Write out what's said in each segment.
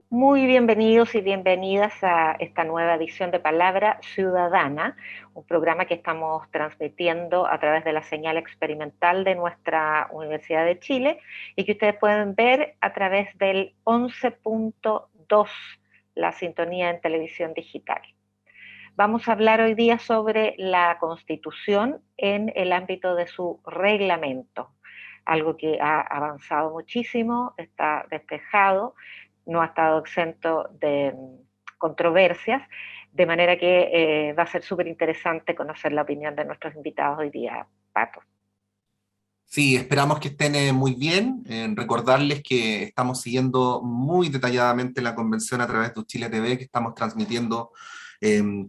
Muy bienvenidos y bienvenidas a esta nueva edición de Palabra Ciudadana, un programa que estamos transmitiendo a través de la señal experimental de nuestra Universidad de Chile y que ustedes pueden ver a través del 11.2, la sintonía en televisión digital. Vamos a hablar hoy día sobre la Constitución en el ámbito de su reglamento, algo que ha avanzado muchísimo, está despejado, no ha estado exento de controversias, de manera que va a ser súper interesante conocer la opinión de nuestros invitados hoy día, Pato. Sí, esperamos que estén muy bien. Recordarles que estamos siguiendo muy detalladamente la convención a través de Chile TV, que estamos transmitiendo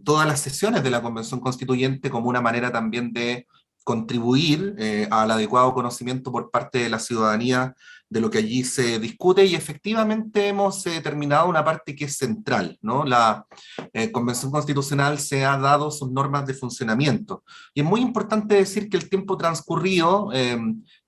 todas las sesiones de la Convención Constituyente como una manera también de contribuir al adecuado conocimiento por parte de la ciudadanía de lo que allí se discute y efectivamente hemos terminado una parte que es central, ¿no? La Convención Constitucional se ha dado sus normas de funcionamiento y es muy importante decir que el tiempo transcurrido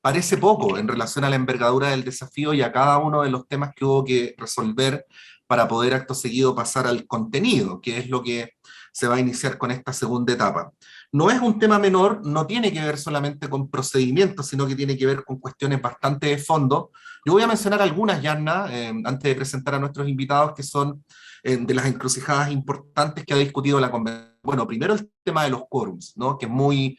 parece poco en relación a la envergadura del desafío y a cada uno de los temas que hubo que resolver para poder acto seguido pasar al contenido, que es lo que se va a iniciar con esta segunda etapa. No es un tema menor, no tiene que ver solamente con procedimientos, sino que tiene que ver con cuestiones bastante de fondo. Yo voy a mencionar algunas, Yanna, antes de presentar a nuestros invitados, que son de las encrucijadas importantes que ha discutido la Convención. Bueno, primero el tema de los quórums, ¿no? Que es muy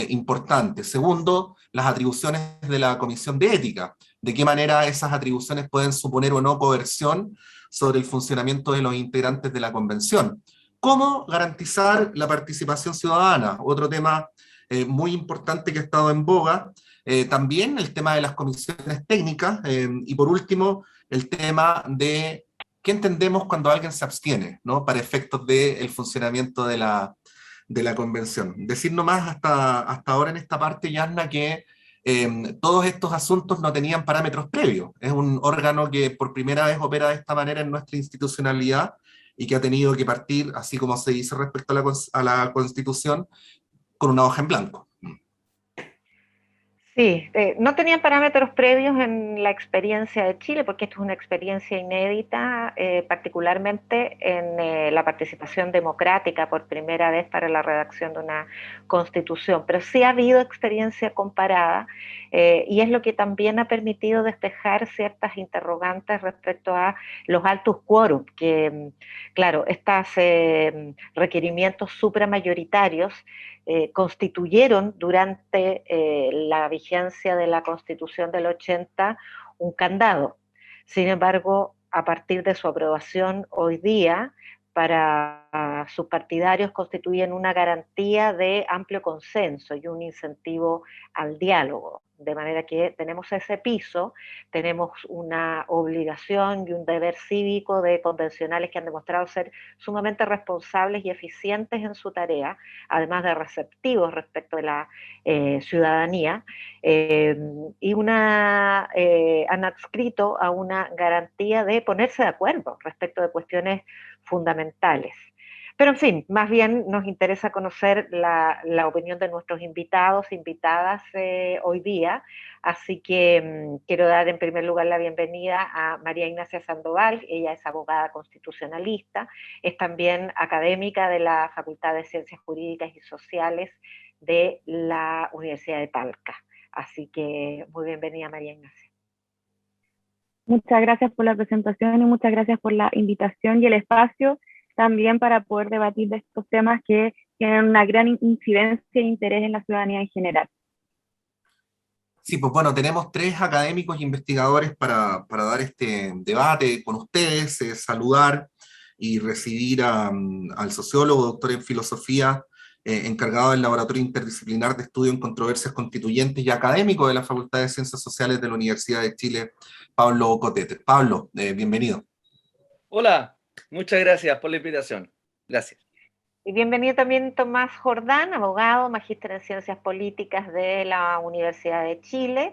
importante. Segundo, las atribuciones de la Comisión de Ética. De qué manera esas atribuciones pueden suponer o no coerción sobre el funcionamiento de los integrantes de la Convención. ¿Cómo garantizar la participación ciudadana? Otro tema muy importante que ha estado en boga. También el tema de las comisiones técnicas. Y por último, el tema de qué entendemos cuando alguien se abstiene, ¿no? Para efectos del funcionamiento de la convención. Decir nomás hasta ahora en esta parte, Yasna, que todos estos asuntos no tenían parámetros previos. Es un órgano que por primera vez opera de esta manera en nuestra institucionalidad y que ha tenido que partir, así como se dice respecto a la Constitución, con una hoja en blanco. Sí, no tenían parámetros previos en la experiencia de Chile, porque esto es una experiencia inédita, particularmente en la participación democrática por primera vez para la redacción de una constitución, pero sí ha habido experiencia comparada y es lo que también ha permitido despejar ciertas interrogantes respecto a los altos quórums, que claro, estos requerimientos supramayoritarios constituyeron durante la vigencia de la Constitución del 80 un candado. Sin embargo, a partir de su aprobación hoy día, para sus partidarios constituyen una garantía de amplio consenso y un incentivo al diálogo. De manera que tenemos ese piso, tenemos una obligación y un deber cívico de convencionales que han demostrado ser sumamente responsables y eficientes en su tarea, además de receptivos respecto de la ciudadanía, y han adscrito a una garantía de ponerse de acuerdo respecto de cuestiones fundamentales. Pero en fin, más bien nos interesa conocer la opinión de nuestros invitados, invitadas hoy día, así que quiero dar en primer lugar la bienvenida a María Ignacia Sandoval. Ella es abogada constitucionalista, es también académica de la Facultad de Ciencias Jurídicas y Sociales de la Universidad de Talca. Así que muy bienvenida, María Ignacia. Muchas gracias por la presentación y muchas gracias por la invitación y el espacio también para poder debatir de estos temas que tienen una gran incidencia e interés en la ciudadanía en general. Sí, pues bueno, tenemos tres académicos e investigadores para dar este debate con ustedes, saludar y recibir al sociólogo, doctor en filosofía, encargado del Laboratorio Interdisciplinar de Estudio en Controversias Constituyentes y académico de la Facultad de Ciencias Sociales de la Universidad de Chile, Pablo Cotete. Pablo, bienvenido. Hola, muchas gracias por la invitación. Gracias. Y bienvenido también Tomás Jordán, abogado, magíster en Ciencias Políticas de la Universidad de Chile,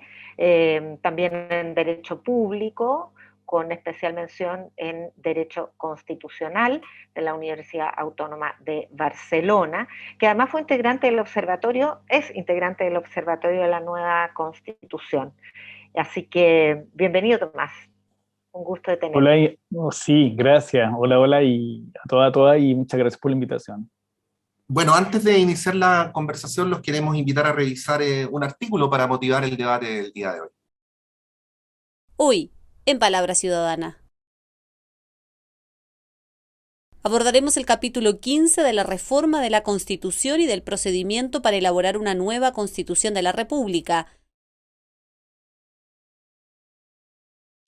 también en Derecho Público, con especial mención en Derecho Constitucional de la Universidad Autónoma de Barcelona, que además fue integrante del observatorio, es integrante del observatorio de la nueva Constitución. Así que bienvenido, Tomás. Un gusto de Hola, tenerte. sí, gracias. Hola, hola y a todas y muchas gracias por la invitación. Bueno, antes de iniciar la conversación, los queremos invitar a revisar un artículo para motivar el debate del día de hoy. Hoy, en Palabra Ciudadana, abordaremos el capítulo 15 de la reforma de la Constitución y del procedimiento para elaborar una nueva Constitución de la República.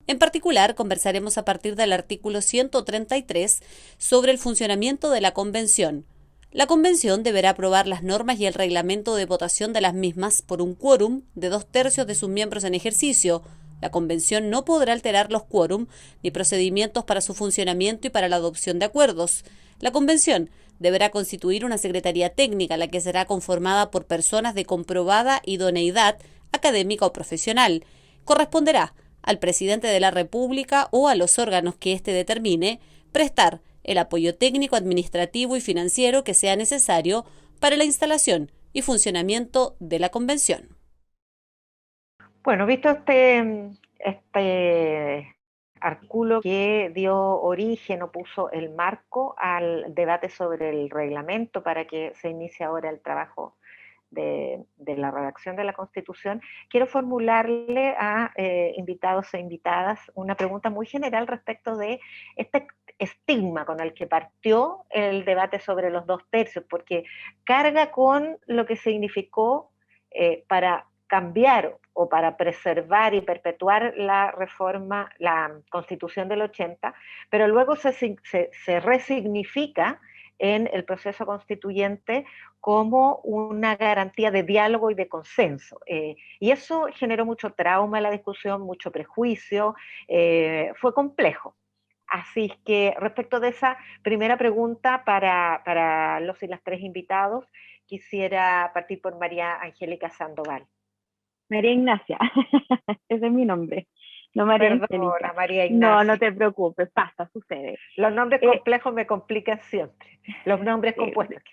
En particular, conversaremos a partir del artículo 133 sobre el funcionamiento de la Convención. La Convención deberá aprobar las normas y el reglamento de votación de las mismas por un quórum de 2/3 de sus miembros en ejercicio. La Convención no podrá alterar los quórum ni procedimientos para su funcionamiento y para la adopción de acuerdos. La Convención deberá constituir una secretaría técnica, la que será conformada por personas de comprobada idoneidad académica o profesional. Corresponderá al presidente de la República o a los órganos que éste determine prestar el apoyo técnico, administrativo y financiero que sea necesario para la instalación y funcionamiento de la Convención. Bueno, visto este artículo que dio origen o puso el marco al debate sobre el reglamento para que se inicie ahora el trabajo de la redacción de la Constitución, quiero formularle a invitados e invitadas una pregunta muy general respecto de este estigma con el que partió el debate sobre los 2/3, porque carga con lo que significó para cambiar o para preservar y perpetuar la reforma, la Constitución del 80, pero luego se resignifica en el proceso constituyente como una garantía de diálogo y de consenso. Y eso generó mucho trauma en la discusión, mucho prejuicio, fue complejo. Así que respecto de esa primera pregunta para los y las tres invitados, quisiera partir por María Angélica Sandoval. María Ignacia, ese es mi nombre. No María Perdona, Angélica. María Ignacia. No te preocupes, pasa, sucede. Los nombres complejos me complican siempre. Los nombres compuestos.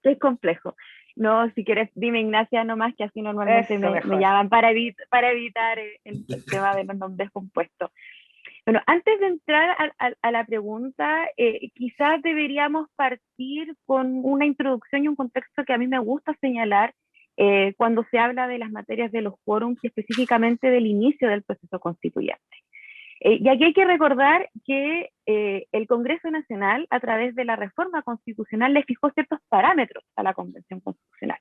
Es complejo. No, si quieres, dime Ignacia nomás, que así normalmente me llaman para evitar el tema de los nombres compuestos. Bueno, antes de entrar a la pregunta, quizás deberíamos partir con una introducción y un contexto que a mí me gusta señalar cuando se habla de las materias de los quórums y específicamente del inicio del proceso constituyente. Y aquí hay que recordar que el Congreso Nacional, a través de la reforma constitucional, le fijó ciertos parámetros a la Convención Constitucional.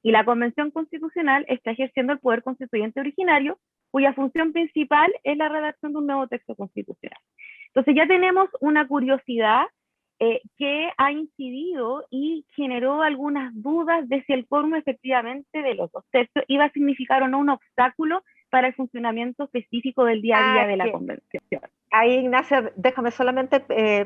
Y la Convención Constitucional está ejerciendo el poder constituyente originario, cuya función principal es la redacción de un nuevo texto constitucional. Entonces ya tenemos una curiosidad que ha incidido y generó algunas dudas de si el quórum efectivamente de los 2/3 iba a significar o no un obstáculo para el funcionamiento específico del día a día de la Convención. Ahí, Ignacia, déjame solamente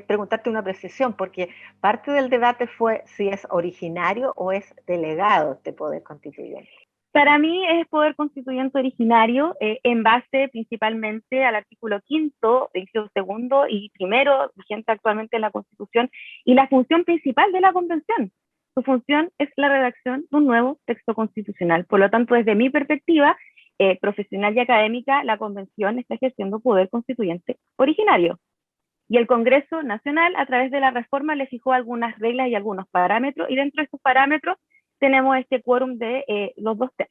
preguntarte una precisión, porque parte del debate fue si es originario o es delegado este poder constituyente. Para mí es poder constituyente originario en base principalmente al artículo 5º, inciso 2º y 1º, vigente actualmente en la Constitución, y la función principal de la Convención. Su función es la redacción de un nuevo texto constitucional. Por lo tanto, desde mi perspectiva profesional y académica, la Convención está ejerciendo poder constituyente originario. Y el Congreso Nacional, a través de la reforma, le fijó algunas reglas y algunos parámetros, y dentro de esos parámetros tenemos este quórum de los 2/3.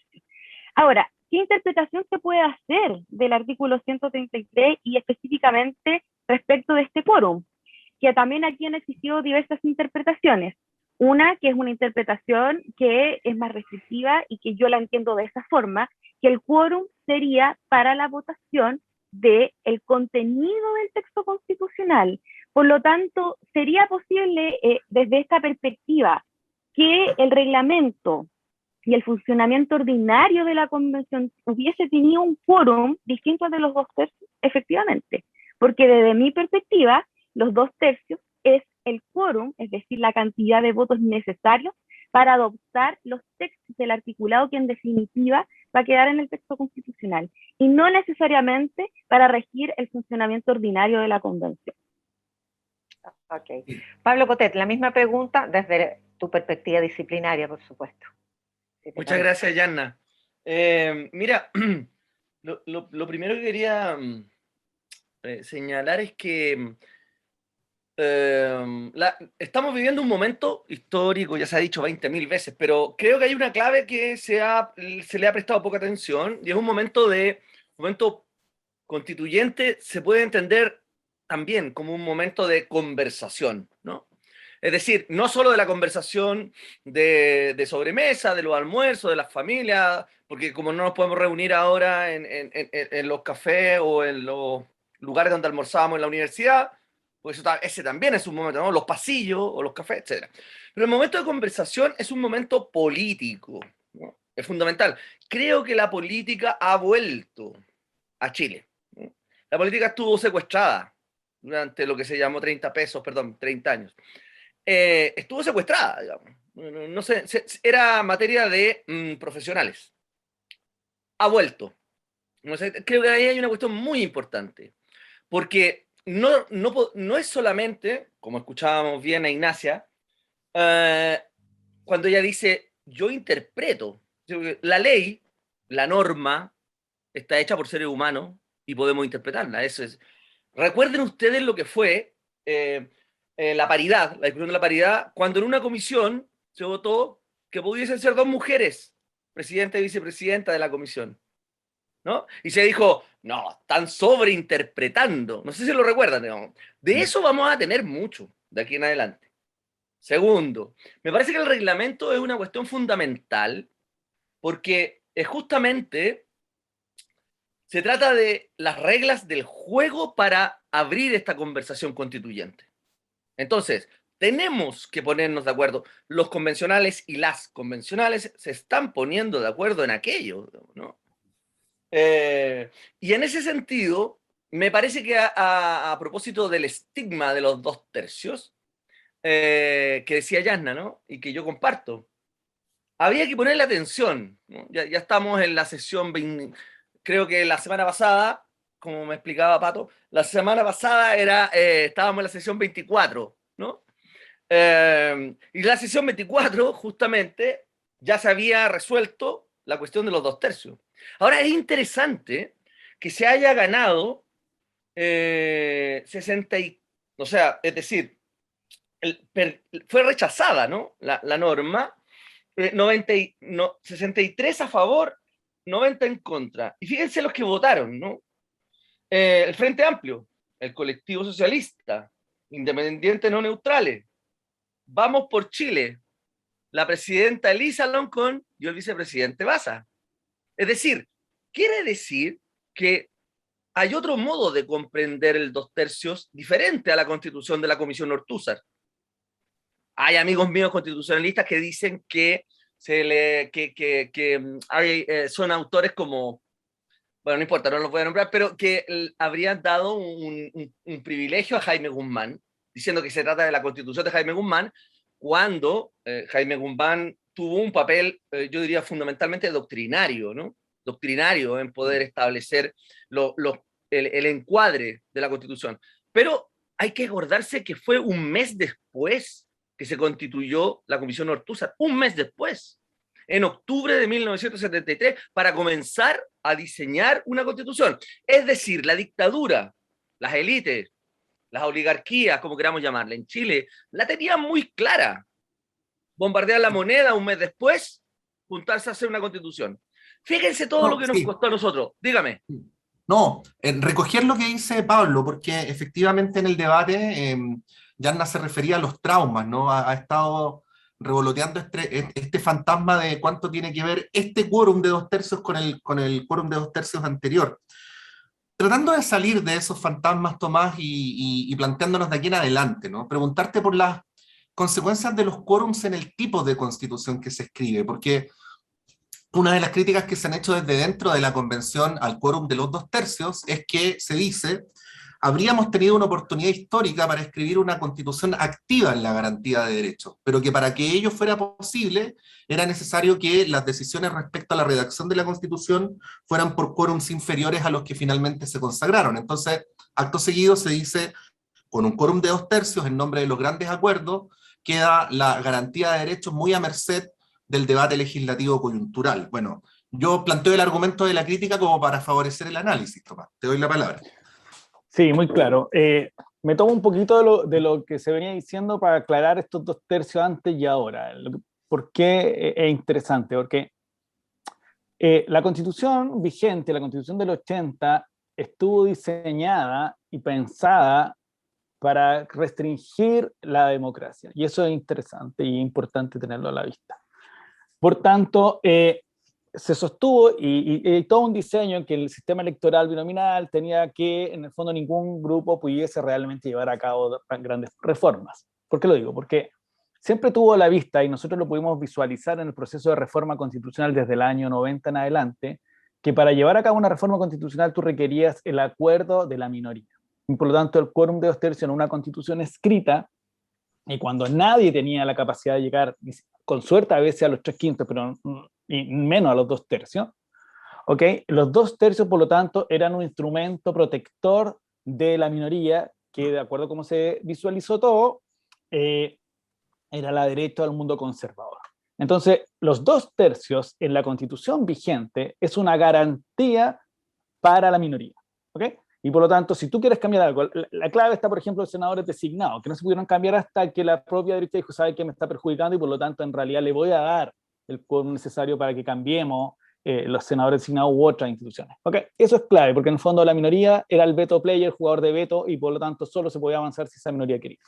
Ahora, ¿qué interpretación se puede hacer del artículo 133 y específicamente respecto de este quórum? Que también aquí han existido diversas interpretaciones. Una que es una interpretación que es más restrictiva y que yo la entiendo de esa forma, que el quórum sería para la votación del contenido del texto constitucional. Por lo tanto, sería posible desde esta perspectiva que el reglamento y el funcionamiento ordinario de la Convención hubiese tenido un quórum distinto al de los 2/3, efectivamente, porque desde mi perspectiva, los 2/3 es el quórum, es decir, la cantidad de votos necesarios para adoptar los textos del articulado que en definitiva va a quedar en el texto constitucional y no necesariamente para regir el funcionamiento ordinario de la convención. Ok. Pablo Cotet, la misma pregunta desde tu perspectiva disciplinaria, por supuesto. Si Muchas gracias, Yanna. Mira, lo primero que quería señalar es que estamos viviendo un momento histórico, ya se ha dicho 20.000 veces, pero creo que hay una clave que se le ha prestado poca atención, y es un momento constituyente, se puede entender también como un momento de conversación, ¿no? Es decir, no solo de la conversación de sobremesa, de los almuerzos, de las familias, porque como no nos podemos reunir ahora en los cafés o en los lugares donde almorzábamos en la universidad, pues ese también es un momento, ¿no? Los pasillos o los cafés, etc. Pero el momento de conversación es un momento político, ¿no? Es fundamental. Creo que la política ha vuelto a Chile, ¿no? La política estuvo secuestrada durante lo que se llamó 30 años. Estuvo secuestrada, digamos. No sé, era materia de profesionales. Ha vuelto. No sé, creo que ahí hay una cuestión muy importante, porque no es solamente, como escuchábamos bien a Ignacia, cuando ella dice, yo interpreto. La ley, la norma, está hecha por seres humanos y podemos interpretarla. Eso es. Recuerden ustedes lo que fue la paridad, la discusión de la paridad, cuando en una comisión se votó que pudiesen ser 2 mujeres, presidenta y vicepresidenta de la comisión, ¿no? Y se dijo, no, están sobreinterpretando. No sé si lo recuerdan, digamos. De eso vamos a tener mucho de aquí en adelante. Segundo, me parece que el reglamento es una cuestión fundamental porque justamente se trata de las reglas del juego para abrir esta conversación constituyente. Entonces, tenemos que ponernos de acuerdo. Los convencionales y las convencionales se están poniendo de acuerdo en aquello, ¿no? Y en ese sentido, me parece que a propósito del estigma de los 2/3, que decía Yasna, ¿no? Y que yo comparto, había que ponerle atención, ¿no? Ya estamos en la sesión 20, creo que la semana pasada, como me explicaba Pato, la semana pasada estábamos en la sesión 24, ¿no? Y la sesión 24, justamente, ya se había resuelto la cuestión de los 2/3. Ahora es interesante que se haya ganado 60, o sea, es decir, fue rechazada, ¿no? La norma, 63 a favor, 90 en contra. Y fíjense los que votaron, ¿no? El Frente Amplio, el Colectivo Socialista, Independientes No Neutrales, Vamos por Chile, la presidenta Elisa Loncón y el vicepresidente Baza. Es decir, quiere decir que hay otro modo de comprender el 2/3 diferente a la constitución de la Comisión Ortúzar. Hay amigos míos constitucionalistas que dicen que son autores como, bueno, no importa, no los voy a nombrar, pero que habrían dado un privilegio a Jaime Guzmán, diciendo que se trata de la constitución de Jaime Guzmán, cuando Jaime Guzmán tuvo un papel, yo diría, fundamentalmente doctrinario, ¿no? Doctrinario en poder establecer el encuadre de la Constitución. Pero hay que acordarse que fue un mes después que se constituyó la Comisión Ortúzar, un mes después, en octubre de 1973, para comenzar a diseñar una Constitución. Es decir, la dictadura, las élites, las oligarquías, como queramos llamarla, en Chile, la tenían muy clara. Bombardear la moneda un mes después, juntarse a hacer una Constitución. Fíjense todo lo que nos costó a nosotros. Dígame. No, recoger lo que dice Pablo, porque efectivamente en el debate Yanna se refería a los traumas, ¿no? Ha estado revoloteando este fantasma de cuánto tiene que ver este quórum de 2/3 con el quórum de 2/3 anterior. Tratando de salir de esos fantasmas, Tomás, y planteándonos de aquí en adelante, ¿no? Preguntarte por las consecuencias de los quórums en el tipo de constitución que se escribe, porque una de las críticas que se han hecho desde dentro de la convención al quórum de los 2/3 es que se dice habríamos tenido una oportunidad histórica para escribir una constitución activa en la garantía de derechos, pero que para que ello fuera posible era necesario que las decisiones respecto a la redacción de la constitución fueran por quórums inferiores a los que finalmente se consagraron. Entonces, acto seguido se dice, con un quórum de 2/3, en nombre de los grandes acuerdos, queda la garantía de derechos muy a merced del debate legislativo coyuntural. Bueno, yo planteo el argumento de la crítica como para favorecer el análisis, Tomás. Te doy la palabra. Sí, muy claro. Me tomo un poquito de lo que se venía diciendo para aclarar estos 2/3 antes y ahora. ¿Por qué es interesante? Porque la constitución vigente, la constitución del 80, estuvo diseñada y pensada para restringir la democracia. Y eso es interesante y importante tenerlo a la vista. Por tanto, se sostuvo y todo un diseño en que el sistema electoral binominal tenía que, en el fondo, ningún grupo pudiese realmente llevar a cabo grandes reformas. ¿Por qué lo digo? Porque siempre tuvo a la vista, y nosotros lo pudimos visualizar en el proceso de reforma constitucional desde el año 90 en adelante, que para llevar a cabo una reforma constitucional tú requerías el acuerdo de la minoría. Y por lo tanto, el quórum de 2/3 en una constitución escrita, y cuando nadie tenía la capacidad de llegar, con suerte a veces a los 3/5, pero y menos a los 2/3, ¿ok? Los 2/3, por lo tanto, eran un instrumento protector de la minoría, que de acuerdo a cómo se visualizó todo, era la derecha del mundo conservador. Entonces, los 2/3 en la constitución vigente es una garantía para la minoría, ¿ok? Y por lo tanto, si tú quieres cambiar algo, la clave está, por ejemplo, los senadores designados, que no se pudieron cambiar hasta que la propia derecha dijo, sabe que me está perjudicando y por lo tanto en realidad le voy a dar el quórum necesario para que cambiemos los senadores designados u otras instituciones. ¿Okay? Eso es clave, porque en el fondo la minoría era el veto player, el jugador de veto, y por lo tanto solo se podía avanzar si esa minoría quería.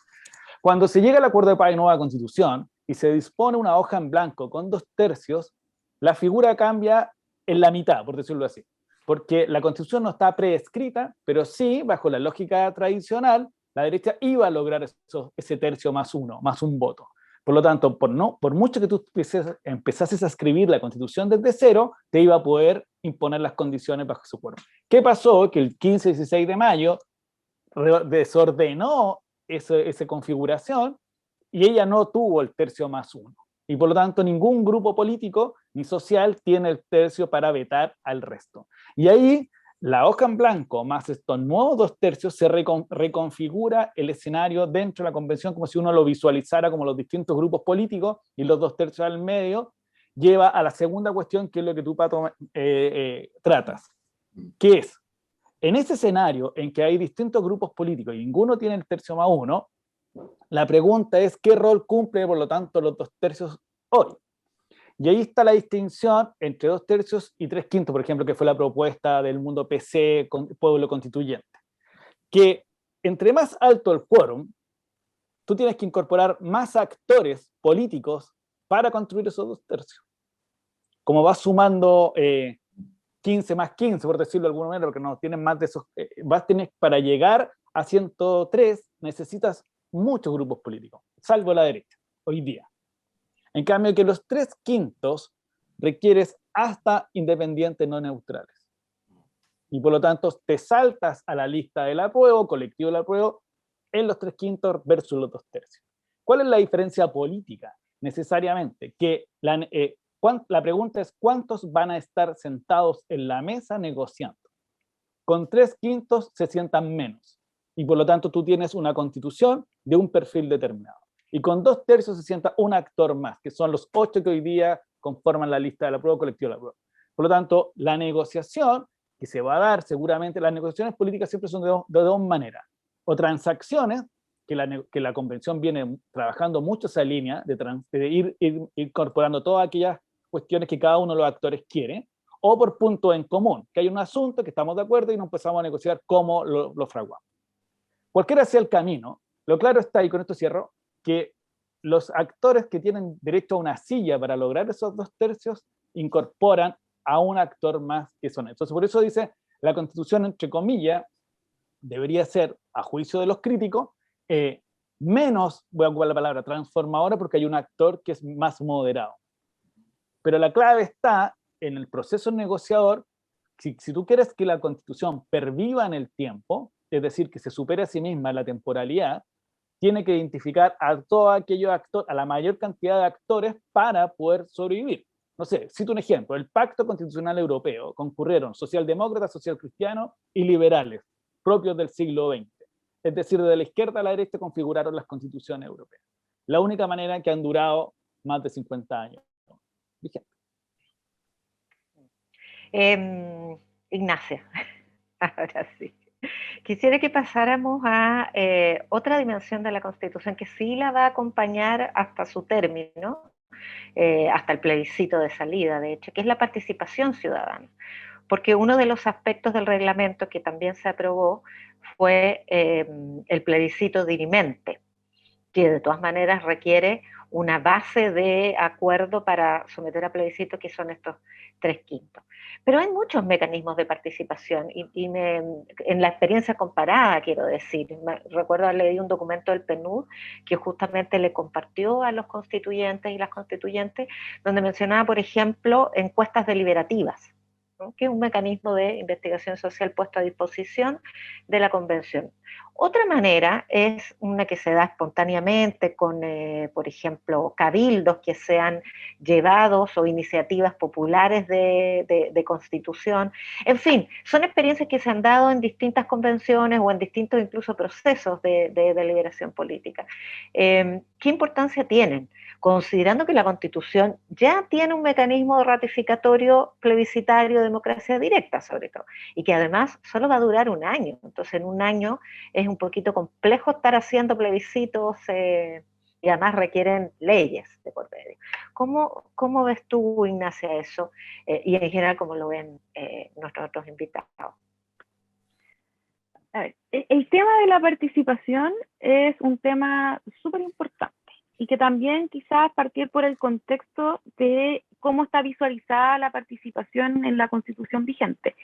Cuando se llega al acuerdo de paz y nueva constitución y se dispone una hoja en blanco con 2/3, la figura cambia en la mitad, por decirlo así. Porque la constitución no está preescrita, pero sí, bajo la lógica tradicional, la derecha iba a lograr ese tercio más uno, más un voto. Por lo tanto, por mucho que tú empezases a escribir la constitución desde cero, te iba a poder imponer las condiciones bajo su cuerpo. ¿Qué pasó? Que el 15-16 de mayo desordenó esa configuración y ella no tuvo el tercio más uno. Y por lo tanto, ningún grupo político ni social tiene el tercio para vetar al resto. Y ahí, la hoja en blanco más estos nuevos 2/3 se reconfigura el escenario dentro de la convención como si uno lo visualizara como los distintos grupos políticos y los 2/3 al medio, lleva a la segunda cuestión, que es lo que tú, Pato, tratas, que es, en ese escenario en que hay distintos grupos políticos y ninguno tiene el tercio más uno, la pregunta es qué rol cumple, por lo tanto, los 2/3 hoy. Y ahí está la distinción entre 2/3 y 3/5, por ejemplo, que fue la propuesta del mundo PC, pueblo constituyente. Que entre más alto el quórum, tú tienes que incorporar más actores políticos para construir esos 2/3. Como vas sumando 15 más 15, por decirlo de alguna manera, porque no tienen más de esos, para llegar a 103, necesitas muchos grupos políticos, salvo la derecha, hoy día. En cambio, que los 3/5 requieres hasta independientes no neutrales. Y por lo tanto, te saltas a la lista del apruebo, colectivo del apruebo, en los 3/5 versus los 2/3. ¿Cuál es la diferencia política? Necesariamente, que la pregunta es ¿cuántos van a estar sentados en la mesa negociando? Con 3/5 se sientan menos. Y por lo tanto tú tienes una constitución de un perfil determinado. Y con 2/3 se sienta un actor más, que son los 8 que hoy día conforman la lista del apruebo, colectivo del apruebo. Por lo tanto, la negociación que se va a dar seguramente, las negociaciones políticas siempre son de dos maneras. O transacciones, que la convención viene trabajando mucho esa línea de ir incorporando todas aquellas cuestiones que cada uno de los actores quiere, o por punto en común, que hay un asunto que estamos de acuerdo y nos empezamos a negociar cómo lo fraguamos. Cualquiera sea el camino, lo claro está, y con esto cierro, que los actores que tienen derecho a una silla para lograr esos 2/3 incorporan a un actor más que son. Entonces, por eso dice, la Constitución, entre comillas, debería ser, a juicio de los críticos, menos, voy a ocupar la palabra, transformadora, porque hay un actor que es más moderado. Pero la clave está en el proceso negociador. Si tú quieres que la Constitución perviva en el tiempo, es decir, que se supere a sí misma la temporalidad, tiene que identificar a todos aquellos actores, a la mayor cantidad de actores para poder sobrevivir. No sé, cito un ejemplo, el Pacto Constitucional Europeo, concurrieron socialdemócratas, socialcristianos y liberales, propios del siglo XX. Es decir, de la izquierda a la derecha configuraron las constituciones europeas. La única manera en que han durado más de 50 años. Vigente. Ignacia, ahora sí. Quisiera que pasáramos a otra dimensión de la Constitución que sí la va a acompañar hasta su término, hasta el plebiscito de salida, de hecho, que es la participación ciudadana. Porque uno de los aspectos del reglamento que también se aprobó fue el plebiscito dirimente, que de todas maneras requiere una base de acuerdo para someter a plebiscito, que son estos 3/5. Pero hay muchos mecanismos de participación en la experiencia comparada, quiero decir, recuerdo haber leído un documento del PNUD que justamente le compartió a los constituyentes y las constituyentes, donde mencionaba, por ejemplo, encuestas deliberativas, ¿no? Que es un mecanismo de investigación social puesto a disposición de la convención. Otra manera es una que se da espontáneamente con, por ejemplo, cabildos que sean llevados o iniciativas populares de constitución. En fin, son experiencias que se han dado en distintas convenciones o en distintos incluso procesos de deliberación política. ¿Qué importancia tienen? Considerando que la Constitución ya tiene un mecanismo ratificatorio plebiscitario, democracia directa sobre todo, y que además solo va a durar un año. Entonces en un año es un poquito complejo estar haciendo plebiscitos y además requieren leyes de por medio. ¿Cómo ves tú, Ignacia, eso? Y en general, ¿cómo lo ven nuestros otros invitados? A ver, el tema de la participación es un tema súper importante y que también quizás partir por el contexto de cómo está visualizada la participación en la Constitución vigente.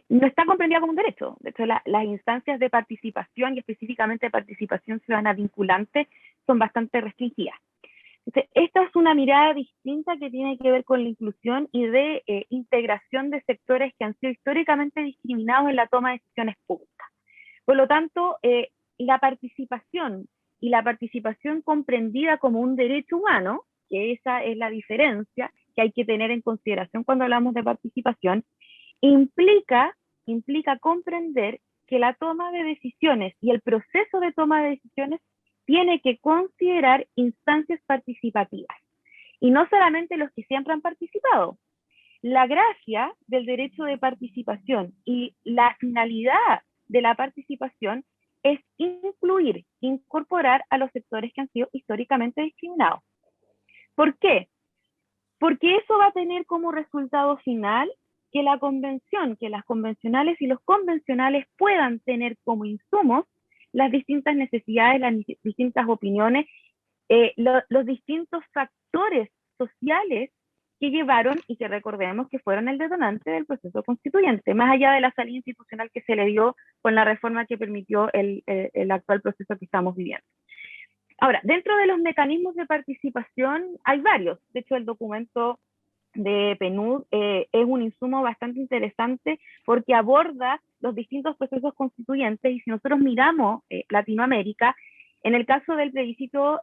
No está comprendida como un derecho. De hecho, las instancias de participación y específicamente participación ciudadana vinculante son bastante restringidas. Entonces, esta es una mirada distinta que tiene que ver con la inclusión y de integración de sectores que han sido históricamente discriminados en la toma de decisiones públicas. Por lo tanto, la participación y la participación comprendida como un derecho humano, que esa es la diferencia que hay que tener en consideración cuando hablamos de participación, implica comprender que la toma de decisiones y el proceso de toma de decisiones tiene que considerar instancias participativas, y no solamente los que siempre han participado. La gracia del derecho de participación y la finalidad de la participación es incluir, incorporar a los sectores que han sido históricamente discriminados. ¿Por qué? Porque eso va a tener como resultado final que la convención, que las convencionales y los convencionales puedan tener como insumos las distintas necesidades, las distintas opiniones, los distintos factores sociales que llevaron y que recordemos que fueron el detonante del proceso constituyente, más allá de la salida institucional que se le dio con la reforma que permitió el actual proceso que estamos viviendo. Ahora, dentro de los mecanismos de participación hay varios. De hecho, el documento de PNUD es un insumo bastante interesante porque aborda los distintos procesos constituyentes, y si nosotros miramos Latinoamérica, en el caso del plebiscito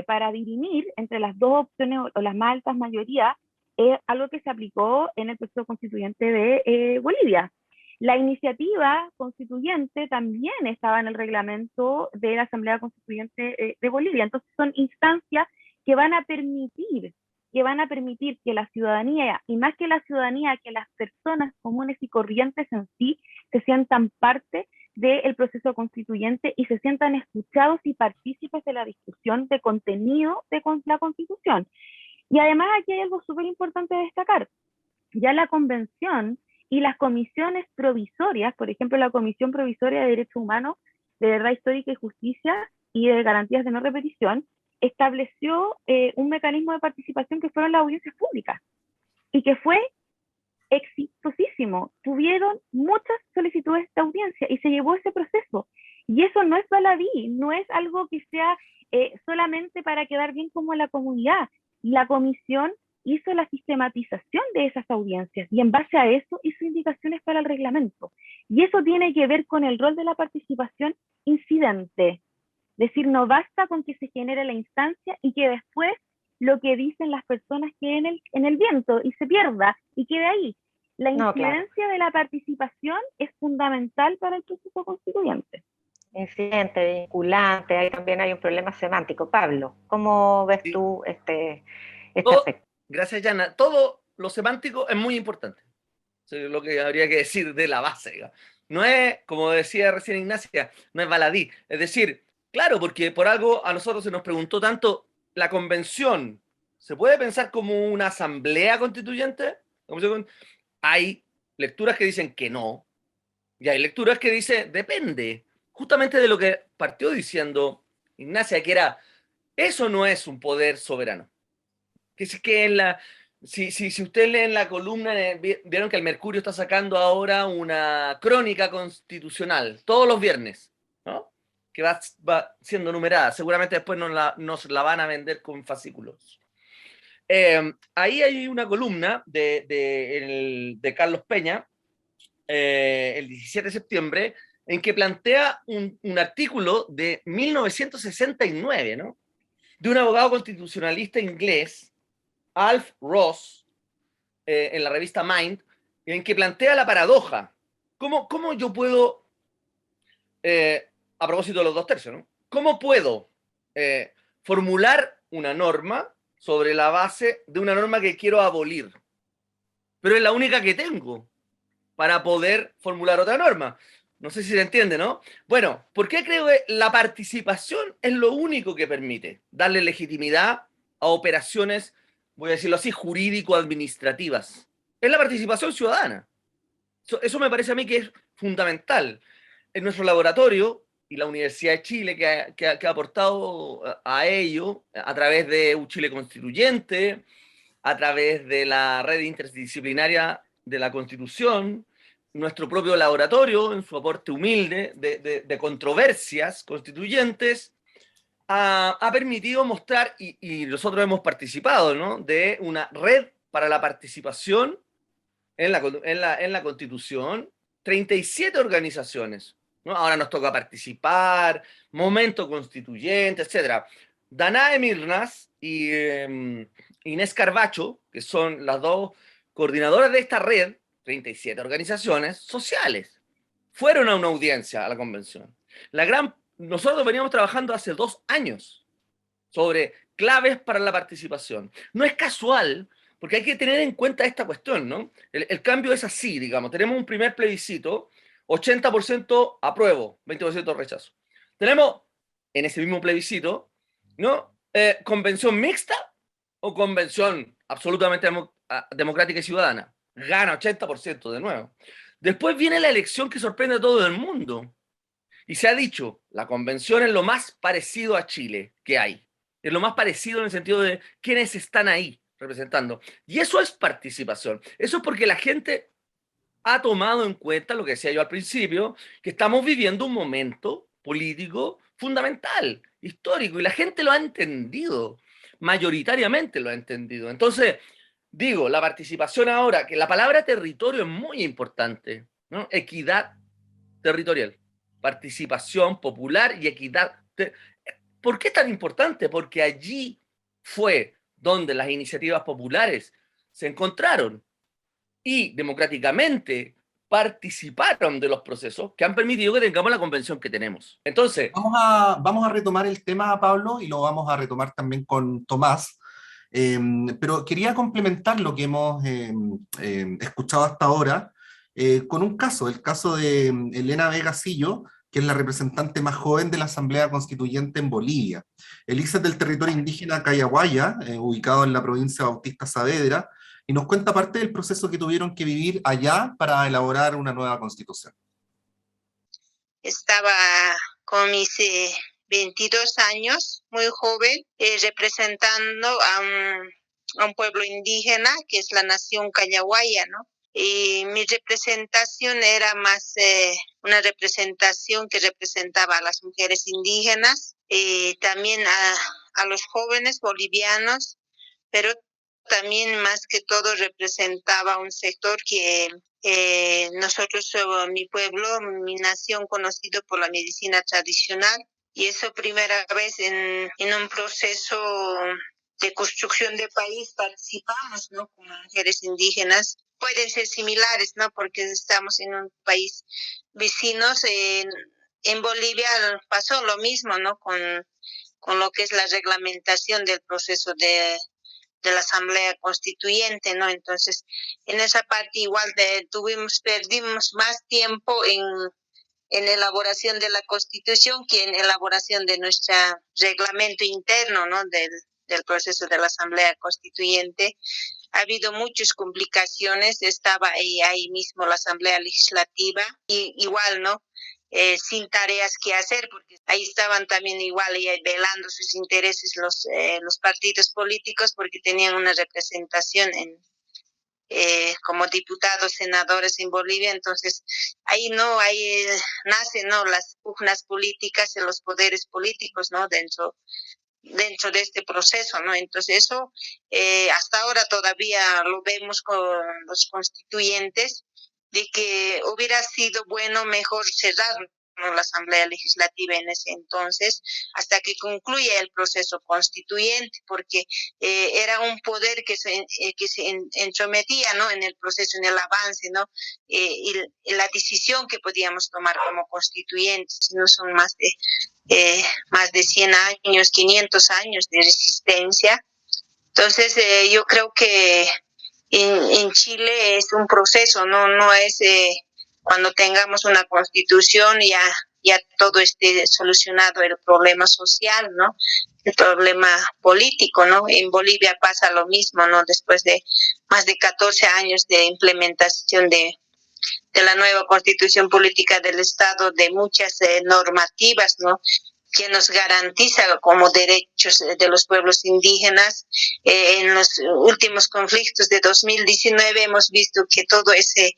para dirimir entre las dos opciones o las más altas mayorías, es algo que se aplicó en el proceso constituyente de Bolivia. La iniciativa constituyente también estaba en el reglamento de la Asamblea Constituyente de Bolivia. Entonces son instancias que van a permitir que la ciudadanía, y más que la ciudadanía, que las personas comunes y corrientes en sí, se sientan parte del proceso constituyente y se sientan escuchados y partícipes de la discusión de contenido de la Constitución. Y además aquí hay algo súper importante de destacar. Ya la Convención y las comisiones provisorias, por ejemplo, la Comisión Provisoria de Derechos Humanos, de Verdad Histórica y Justicia y de Garantías de No Repetición, estableció un mecanismo de participación que fueron las audiencias públicas y que fue exitosísimo. Tuvieron muchas solicitudes de audiencia y se llevó ese proceso. Y eso no es baladí, no es algo que sea solamente para quedar bien como la comunidad. La comisión hizo la sistematización de esas audiencias y en base a eso hizo indicaciones para el reglamento. Y eso tiene que ver con el rol de la participación incidente. Es decir, no basta con que se genere la instancia y que después lo que dicen las personas quede en el viento y se pierda y quede ahí. La incidencia de la participación es fundamental para el proceso constituyente. Incidente, vinculante, ahí también hay un problema semántico. Pablo, ¿cómo ves tú este aspecto? Gracias, Yana. Todo lo semántico es muy importante. Eso es lo que habría que decir de la base. No es, como decía recién Ignacia, no es baladí. Es decir, claro, porque por algo a nosotros se nos preguntó tanto, ¿la convención se puede pensar como una asamblea constituyente? Hay lecturas que dicen que no, y hay lecturas que dicen depende, justamente de lo que partió diciendo Ignacia, que era, eso no es un poder soberano. Si ustedes leen la columna, vieron que el Mercurio está sacando ahora una crónica constitucional, todos los viernes, ¿no? Que va siendo numerada. Seguramente después nos la van a vender con fascículos. Ahí hay una columna de Carlos Peña, el 17 de septiembre, en que plantea un artículo de 1969, ¿no? De un abogado constitucionalista inglés, Alf Ross, en la revista Mind, en que plantea la paradoja. ¿Cómo yo puedo, a propósito de los 2/3, ¿no? ¿Cómo puedo formular una norma sobre la base de una norma que quiero abolir? Pero es la única que tengo para poder formular otra norma. No sé si se entiende, ¿no? Bueno, ¿por qué creo que la participación es lo único que permite darle legitimidad a operaciones, voy a decirlo así, jurídico-administrativas? Es la participación ciudadana. Eso me parece a mí que es fundamental. En nuestro laboratorio y la Universidad de Chile, que ha aportado a ello a través de un Chile Constituyente, a través de la red interdisciplinaria de la Constitución, nuestro propio laboratorio, en su aporte humilde de controversias constituyentes, ha permitido mostrar, y nosotros hemos participado, ¿no?, de una red para la participación en la Constitución, 37 organizaciones, ¿no? Ahora nos toca participar, Momento Constituyente, etc. Danae Mirnas y Inés Carbacho, que son las dos coordinadoras de esta red, 37 organizaciones sociales, fueron a una audiencia a la convención. Nosotros veníamos trabajando hace 2 años sobre claves para la participación. No es casual, porque hay que tener en cuenta esta cuestión, ¿no? El cambio es así, digamos. Tenemos un primer plebiscito, 80% apruebo, 20% rechazo. Tenemos en ese mismo plebiscito, ¿no? Convención mixta o convención absolutamente democrática y ciudadana. Gana 80% de nuevo. Después viene la elección que sorprende a todo el mundo. Y se ha dicho, la convención es lo más parecido a Chile que hay. Es lo más parecido en el sentido de quiénes están ahí representando. Y eso es participación. Eso es porque la gente ha tomado en cuenta lo que decía yo al principio, que estamos viviendo un momento político fundamental, histórico, y la gente lo ha entendido, mayoritariamente lo ha entendido. Entonces, digo, la participación ahora, que la palabra territorio es muy importante, ¿no? Equidad territorial, participación popular y equidad. ¿Por qué es tan importante? Porque allí fue donde las iniciativas populares se encontraron y democráticamente participaron de los procesos que han permitido que tengamos la convención que tenemos. Entonces, vamos a retomar el tema, Pablo, y lo vamos a retomar también con Tomás. Pero quería complementar lo que hemos escuchado hasta ahora con un caso, el caso de Elena Vega Sillo, que es la representante más joven de la Asamblea Constituyente en Bolivia. Elisa es del territorio indígena Cayaguaya, ubicado en la provincia Bautista Saavedra, y nos cuenta parte del proceso que tuvieron que vivir allá para elaborar una nueva constitución. Estaba con mis 22 años, muy joven, representando a un pueblo indígena que es la nación Cayaguaya, ¿no? Y mi representación era más una representación que representaba a las mujeres indígenas, también a los jóvenes bolivianos, pero también más que todo representaba un sector que nosotros, mi pueblo, mi nación, conocido por la medicina tradicional, y eso primera vez en un proceso de construcción de país participamos, ¿no? Como mujeres indígenas. Pueden ser similares, ¿no? Porque estamos en un país vecinos. En Bolivia pasó lo mismo, ¿no? Con lo que es la reglamentación del proceso de la Asamblea Constituyente, ¿no? Entonces, en esa parte igual perdimos más tiempo en elaboración de la Constitución que en elaboración de nuestro reglamento interno, ¿no? Del proceso de la Asamblea Constituyente. Ha habido muchas complicaciones, estaba ahí mismo la Asamblea Legislativa, y igual, ¿no? Sin tareas que hacer, porque ahí estaban también igual velando sus intereses los partidos políticos, porque tenían una representación como diputados, senadores en Bolivia. Entonces ahí nacen, ¿no? Las pugnas políticas en los poderes políticos, ¿no? Dentro de este proceso, ¿no? Entonces eso hasta ahora todavía lo vemos con los constituyentes, de que hubiera sido bueno, mejor cerrar, ¿no? La Asamblea Legislativa en ese entonces, hasta que concluya el proceso constituyente, porque era un poder que se entrometía, ¿no? En el proceso, en el avance, ¿no? Y la decisión que podíamos tomar como constituyentes, si no son más de 100 años, 500 años de resistencia. Entonces, yo creo que en Chile es un proceso, no es cuando tengamos una constitución ya todo esté solucionado el problema social, ¿no? El problema político, ¿no? En Bolivia pasa lo mismo, ¿no? Después de más de 14 años de implementación de la nueva Constitución Política del Estado, de muchas normativas, ¿no? Que nos garantiza como derechos de los pueblos indígenas. En los últimos conflictos de 2019 hemos visto que todo ese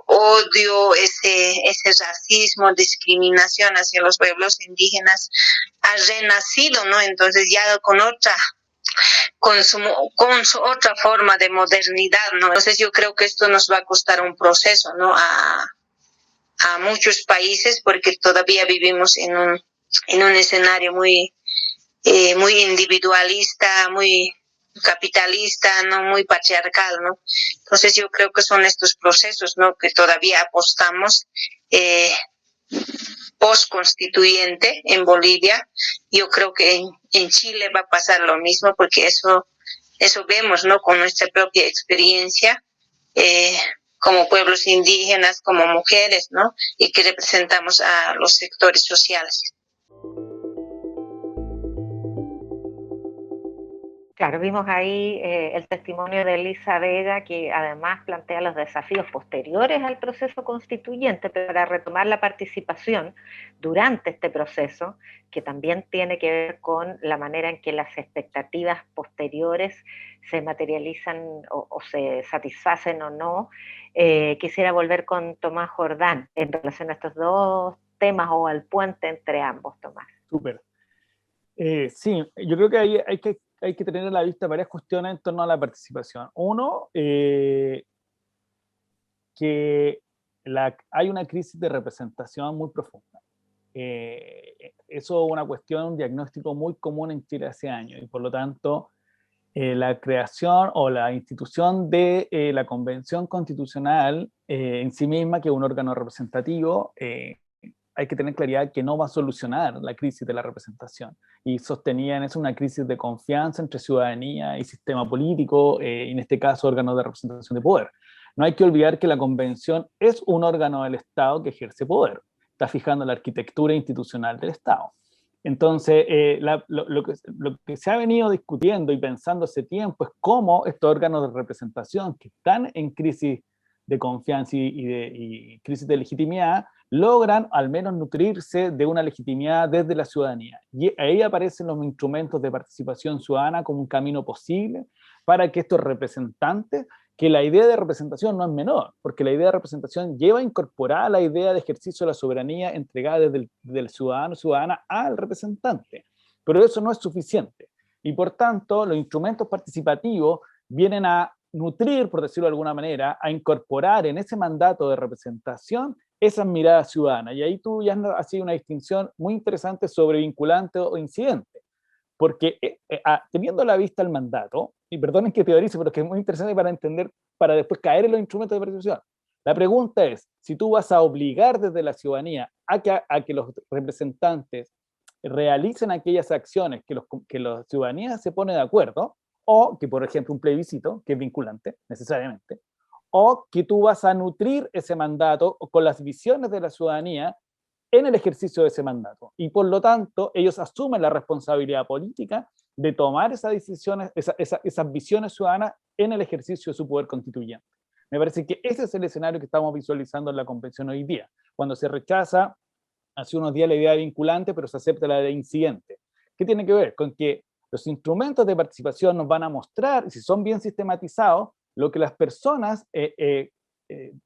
odio, ese racismo, discriminación hacia los pueblos indígenas ha renacido, ¿no? Entonces ya con su otra forma de modernidad, ¿no? Entonces yo creo que esto nos va a costar un proceso, ¿no? A muchos países, porque todavía vivimos en un escenario muy individualista, muy capitalista, no muy patriarcal, ¿no? Entonces yo creo que son estos procesos, ¿no? Que todavía apostamos post-constituyente en Bolivia. Yo creo que en Chile va a pasar lo mismo, porque eso vemos, ¿no? Con nuestra propia experiencia, como pueblos indígenas, como mujeres, ¿no? Y que representamos a los sectores sociales. Claro, vimos ahí el testimonio de Elisa Vega, que además plantea los desafíos posteriores al proceso constituyente, pero para retomar la participación durante este proceso, que también tiene que ver con la manera en que las expectativas posteriores se materializan o se satisfacen o no. Quisiera volver con Tomás Jordán en relación a estos dos temas o al puente entre ambos, Tomás. Súper. Sí, yo creo que hay que tener a la vista varias cuestiones en torno a la participación. Uno, que hay una crisis de representación muy profunda. Eso es una cuestión, un diagnóstico muy común en Chile hace años, y por lo tanto, la creación o la institución de la Convención Constitucional en sí misma, que es un órgano representativo, hay que tener claridad que no va a solucionar la crisis de la representación, y sostenían eso una crisis de confianza entre ciudadanía y sistema político, en este caso órganos de representación de poder. No hay que olvidar que la convención es un órgano del Estado que ejerce poder, está fijando la arquitectura institucional del Estado. Entonces, lo que se ha venido discutiendo y pensando hace tiempo es cómo estos órganos de representación que están en crisis de confianza y crisis de legitimidad logran al menos nutrirse de una legitimidad desde la ciudadanía. Y ahí aparecen los instrumentos de participación ciudadana como un camino posible para que estos representantes, que la idea de representación no es menor, porque la idea de representación lleva incorporada la idea de ejercicio de la soberanía entregada desde el ciudadano o ciudadana al representante, pero eso no es suficiente. Y por tanto, los instrumentos participativos vienen a nutrir, por decirlo de alguna manera, a incorporar en ese mandato de representación esas miradas ciudadanas. Y ahí tú ya has sido una distinción muy interesante sobre vinculante o incidente. Porque teniendo a la vista el mandato, y perdonen que teorice, pero es que es muy interesante para entender, para después caer en los instrumentos de participación. La pregunta es, si tú vas a obligar desde la ciudadanía a que los representantes realicen aquellas acciones que la ciudadanía se pone de acuerdo, o que, por ejemplo, un plebiscito, que es vinculante, necesariamente, o que tú vas a nutrir ese mandato con las visiones de la ciudadanía en el ejercicio de ese mandato. Y por lo tanto, ellos asumen la responsabilidad política de tomar esas decisiones, esas visiones ciudadanas en el ejercicio de su poder constituyente. Me parece que ese es el escenario que estamos visualizando en la convención hoy día, cuando se rechaza hace unos días la idea de vinculante, pero se acepta la de incidente. ¿Qué tiene que ver? Con que los instrumentos de participación nos van a mostrar, si son bien sistematizados, lo que las personas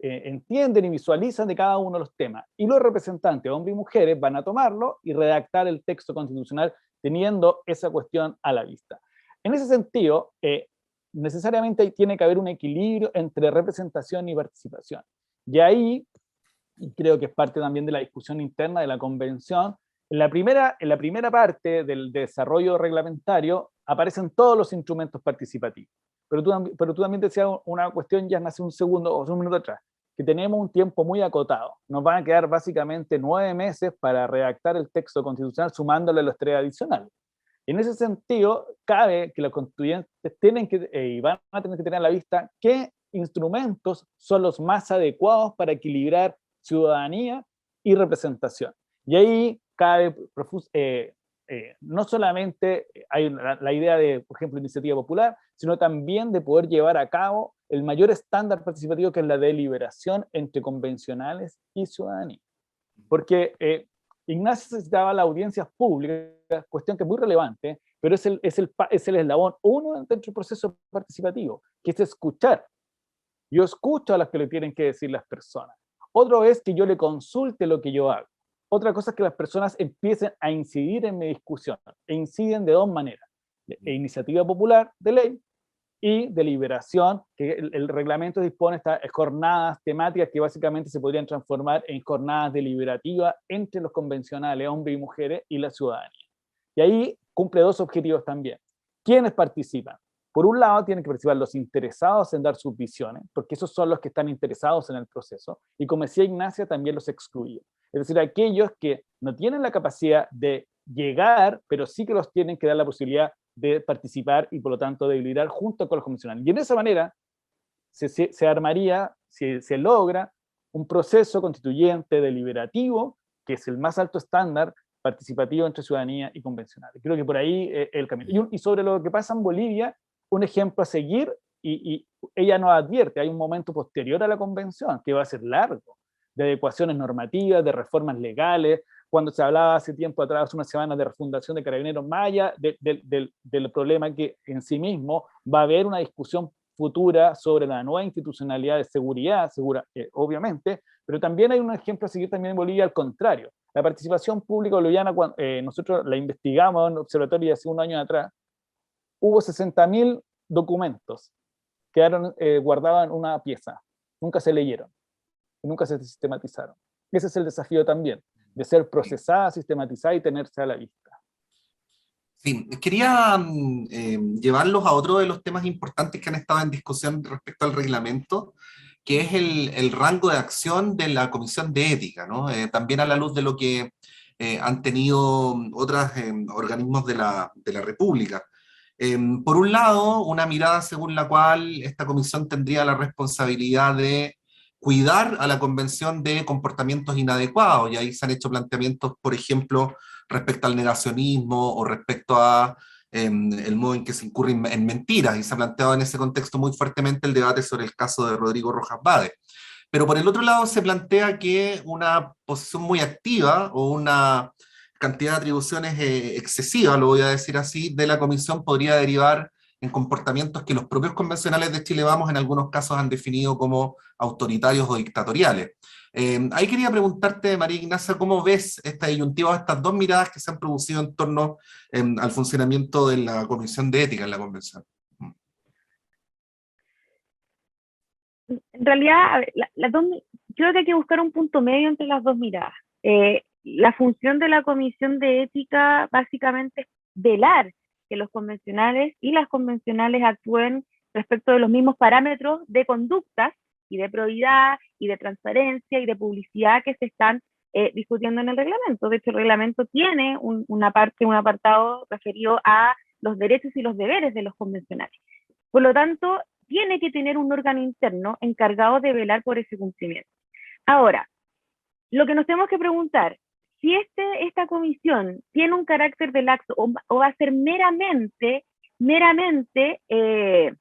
entienden y visualizan de cada uno de los temas. Y los representantes, hombres y mujeres, van a tomarlo y redactar el texto constitucional teniendo esa cuestión a la vista. En ese sentido, necesariamente tiene que haber un equilibrio entre representación y participación. Y ahí, y creo que es parte también de la discusión interna de la convención, en la primera parte del desarrollo reglamentario aparecen todos los instrumentos participativos. Pero tú también decías una cuestión ya hace un segundo o un minuto atrás, que tenemos un tiempo muy acotado. Nos van a quedar básicamente 9 meses para redactar el texto constitucional sumándole los 3 adicionales. En ese sentido, cabe que los constituyentes tienen que, y van a tener que tener a la vista qué instrumentos son los más adecuados para equilibrar ciudadanía y representación. Y ahí cabe no solamente hay la idea de, por ejemplo, iniciativa popular, sino también de poder llevar a cabo el mayor estándar participativo, que es la deliberación entre convencionales y ciudadanía. Porque Ignacio citaba las audiencias públicas, cuestión que es muy relevante, pero es el eslabón uno dentro del proceso participativo, que es escuchar. Yo escucho a las que le tienen que decir las personas. Otro es que yo le consulte lo que yo hago. Otra cosa es que las personas empiecen a incidir en mi discusión, e inciden de 2 maneras: iniciativa popular de ley y deliberación, que el reglamento dispone estas jornadas temáticas que básicamente se podrían transformar en jornadas deliberativas entre los convencionales, hombres y mujeres, y la ciudadanía. Y ahí cumple 2 objetivos también. ¿Quiénes participan? Por un lado, tienen que participar los interesados en dar sus visiones, porque esos son los que están interesados en el proceso, y como decía Ignacia, también los excluidos. Es decir, aquellos que no tienen la capacidad de llegar, pero sí que los tienen que dar la posibilidad de participar y por lo tanto de deliberar junto con los convencionales. Y en esa manera se armaría, se logra un proceso constituyente deliberativo, que es el más alto estándar participativo entre ciudadanía y convencionales. Creo que por ahí es el camino. Y sobre lo que pasa en Bolivia, un ejemplo a seguir, y ella nos advierte, hay un momento posterior a la convención que va a ser largo, de adecuaciones normativas, de reformas legales. Cuando se hablaba hace tiempo atrás, unas semanas, de refundación de Carabineros, más allá del problema que en sí mismo va a haber una discusión futura sobre la nueva institucionalidad de seguridad, obviamente, pero también hay un ejemplo a seguir también en Bolivia al contrario. La participación pública boliviana, nosotros la investigamos en el observatorio hace un año atrás, hubo 60.000 documentos que quedaron guardados en una pieza, nunca se leyeron, nunca se sistematizaron. Ese es el desafío también, de ser procesada, sistematizada y tenerse a la vista. Sí, quería llevarlos a otro de los temas importantes que han estado en discusión respecto al reglamento, que es el rango de acción de la Comisión de Ética, ¿no? También a la luz de lo que han tenido otros organismos de la República. Por un lado, una mirada según la cual esta comisión tendría la responsabilidad de cuidar a la convención de comportamientos inadecuados, y ahí se han hecho planteamientos, por ejemplo, respecto al negacionismo o respecto a el modo en que se incurre en mentiras, y se ha planteado en ese contexto muy fuertemente el debate sobre el caso de Rodrigo Rojas Vade. Pero por el otro lado se plantea que una posición muy activa o una cantidad de atribuciones excesiva, lo voy a decir así, de la comisión podría derivar en comportamientos que los propios convencionales de Chile Vamos en algunos casos han definido como autoritarios o dictatoriales. Ahí quería preguntarte, María Ignacia, ¿cómo ves esta disyuntiva, estas dos miradas que se han producido en torno al funcionamiento de la Comisión de Ética en la Convención? En realidad, a ver, creo que hay que buscar un punto medio entre las dos miradas. La función de la Comisión de Ética básicamente es velar que los convencionales y las convencionales actúen respecto de los mismos parámetros de conductas y de probidad y de transparencia y de publicidad que se están discutiendo en el reglamento. De hecho, el reglamento tiene un apartado referido a los derechos y los deberes de los convencionales. Por lo tanto, tiene que tener un órgano interno encargado de velar por ese cumplimiento. Ahora, lo que nos tenemos que preguntar, si esta comisión tiene un carácter de laxo o va a ser meramente de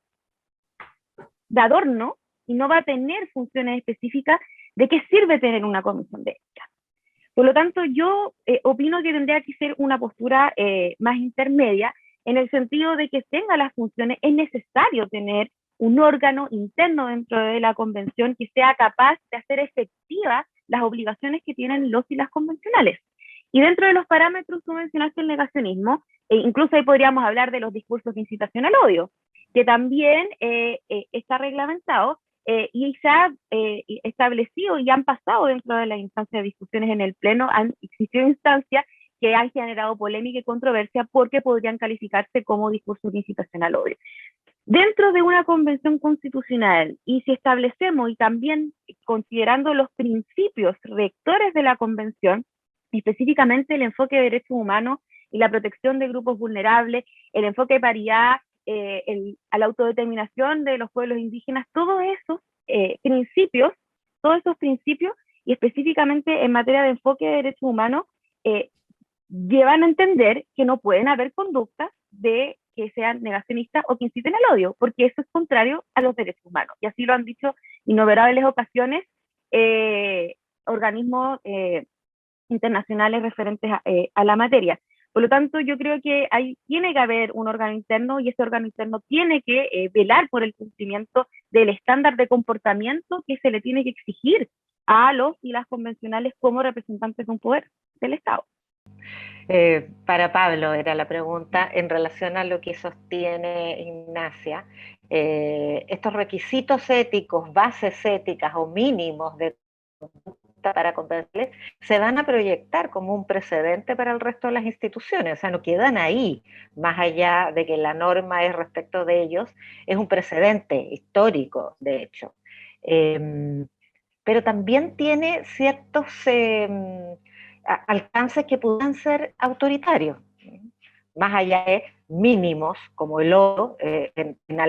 adorno y no va a tener funciones específicas, ¿de qué sirve tener una comisión de ética? Por lo tanto, yo opino que tendría que ser una postura más intermedia, en el sentido de que tenga las funciones. Es necesario tener un órgano interno dentro de la convención que sea capaz de hacer efectivas las obligaciones que tienen los y las convencionales. Y dentro de los parámetros, tú mencionaste el negacionismo, incluso ahí podríamos hablar de los discursos de incitación al odio, que también está reglamentado y se ha establecido y han pasado dentro de las instancias de discusiones en el Pleno, han existido instancias que han generado polémica y controversia porque podrían calificarse como discursos de incitación al odio. Dentro de una convención constitucional, y si establecemos y también considerando los principios rectores de la convención, específicamente el enfoque de derechos humanos y la protección de grupos vulnerables, el enfoque de paridad, a la autodeterminación de los pueblos indígenas, todos esos principios, y específicamente en materia de enfoque de derechos humanos, llevan a entender que no pueden haber conductas de que sean negacionistas o que inciten al odio, porque eso es contrario a los derechos humanos. Y así lo han dicho innumerables ocasiones organismos internacionales referentes a la materia. Por lo tanto, yo creo que tiene que haber un órgano interno y ese órgano interno tiene que velar por el cumplimiento del estándar de comportamiento que se le tiene que exigir a los y las convencionales como representantes de un poder del Estado. Para Pablo era la pregunta en relación a lo que sostiene Ignacia. Estos requisitos éticos, bases éticas o mínimos de conducta para convencerles se van a proyectar como un precedente para el resto de las instituciones, o sea, no quedan ahí, más allá de que la norma es respecto de ellos, es un precedente histórico, de hecho. Pero también tiene ciertos alcances que puedan ser autoritarios, más allá de mínimos, como el odio. En la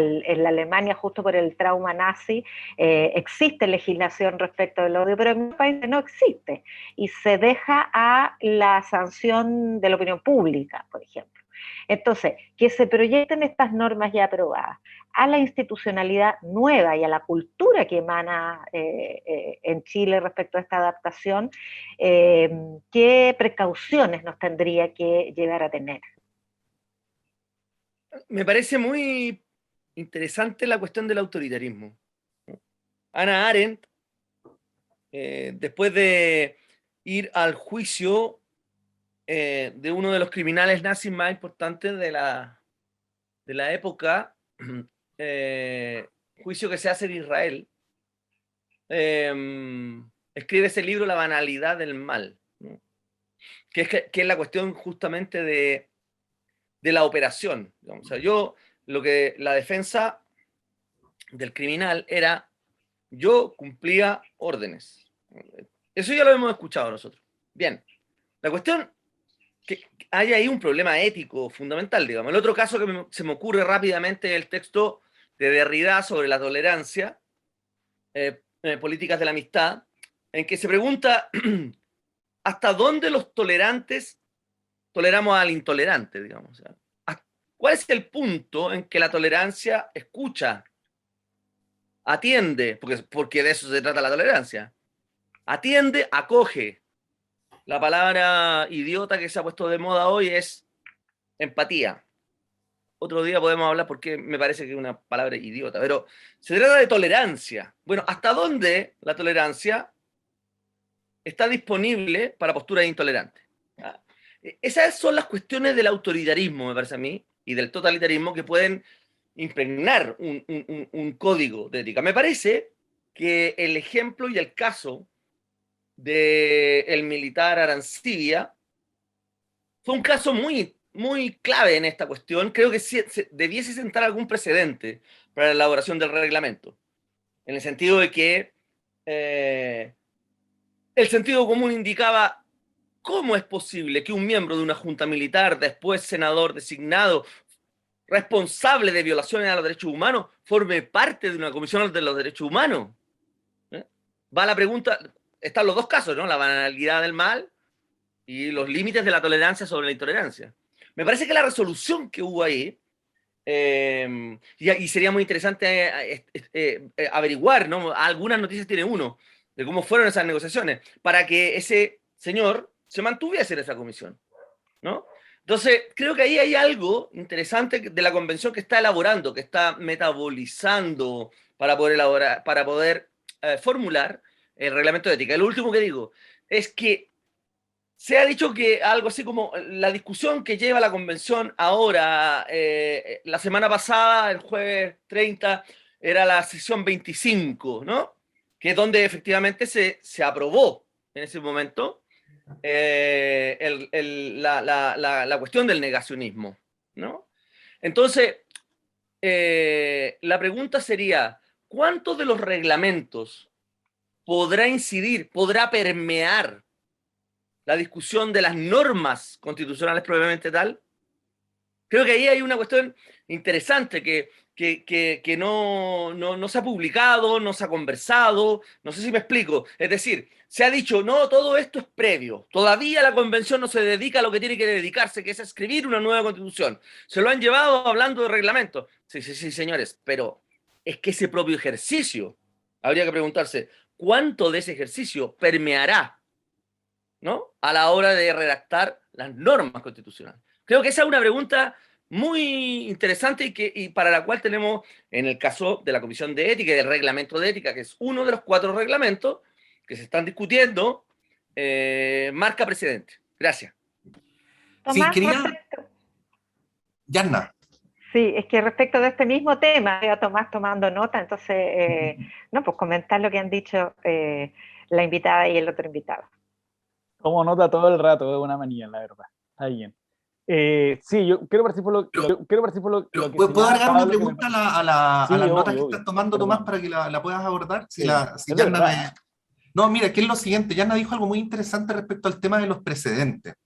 Alemania, justo por el trauma nazi, existe legislación respecto del odio, pero en mi país no existe, y se deja a la sanción de la opinión pública, por ejemplo. Entonces, que se proyecten estas normas ya aprobadas a la institucionalidad nueva y a la cultura que emana en Chile respecto a esta adaptación, ¿qué precauciones nos tendría que llegar a tener? Me parece muy interesante la cuestión del autoritarismo. Hannah Arendt, después de ir al juicio de uno de los criminales nazis más importantes de la época, juicio que se hace en Israel, escribe ese libro, La banalidad del mal, ¿no? que es la cuestión justamente de la operación. Digamos. O sea, la defensa del criminal era, yo cumplía órdenes. Eso ya lo hemos escuchado nosotros. Bien, la cuestión que hay ahí un problema ético fundamental, digamos. El otro caso que se me ocurre rápidamente es el texto de Derrida sobre la tolerancia, políticas de la amistad, en que se pregunta hasta dónde los tolerantes toleramos al intolerante, digamos. O sea, ¿cuál es el punto en que la tolerancia escucha, atiende, porque de eso se trata la tolerancia, atiende, acoge? La palabra idiota que se ha puesto de moda hoy es empatía. otro día podemos hablar porque me parece que es una palabra idiota, pero se trata de tolerancia. Bueno, ¿hasta dónde la tolerancia está disponible para posturas intolerantes? ¿Ya? Esas son las cuestiones del autoritarismo, me parece a mí, y del totalitarismo que pueden impregnar un código de ética. Me parece que el ejemplo y el caso del militar Arancibia fue un caso muy, muy clave en esta cuestión. Creo que debiese sentar algún precedente para la elaboración del reglamento, en el sentido de que el sentido común indicaba cómo es posible que un miembro de una junta militar, después senador designado, responsable de violaciones a los derechos humanos, forme parte de una comisión de los derechos humanos. Va la pregunta, están los dos casos, ¿no? La banalidad del mal y los límites de la tolerancia sobre la intolerancia. Me parece que la resolución que hubo ahí, y sería muy interesante averiguar, ¿no? Algunas noticias tiene uno, de cómo fueron esas negociaciones, para que ese señor se mantuviese en esa comisión, ¿no? Entonces, creo que ahí hay algo interesante de la convención que está elaborando, que está metabolizando para poder elaborar, para poder formular el reglamento de ética. Y lo último que digo es que se ha dicho que algo así como la discusión que lleva la convención ahora, la semana pasada, el jueves 30, era la sesión 25, ¿no? Que es donde efectivamente se aprobó en ese momento la cuestión del negacionismo, ¿no? Entonces, la pregunta sería, ¿cuántos de los reglamentos podrá incidir, podrá permear la discusión de las normas constitucionales propiamente tal? Creo que ahí hay una cuestión interesante que no se ha publicado, no se ha conversado, no sé si me explico. Es decir, se ha dicho, no, todo esto es previo. Todavía la convención no se dedica a lo que tiene que dedicarse, que es a escribir una nueva constitución. Se lo han llevado hablando de reglamentos. Sí, sí, sí, señores, pero es que ese propio ejercicio, habría que preguntarse, ¿cuánto de ese ejercicio permeará, ¿no?, a la hora de redactar las normas constitucionales? Creo que esa es una pregunta muy interesante y para la cual tenemos, en el caso de la Comisión de Ética y del Reglamento de Ética, que es uno de los 4 reglamentos que se están discutiendo, marca precedente. Gracias. Sí, Tomás, quería... Yanna. sí, es que respecto de este mismo tema, veo a Tomás tomando nota, entonces, no, pues comentar lo que han dicho la invitada y el otro invitado. Tomo nota todo el rato, es una manía, la verdad. Está bien. Sí, yo quiero partir por lo que ¿Puedo agregar una Pablo, pregunta sí, a las notas obvio, que estás tomando, Tomás, perdón. para que la puedas abordar? Si Sí, si es Yanna verdad. No, mira, que es lo siguiente. Yanna dijo algo muy interesante respecto al tema de los precedentes.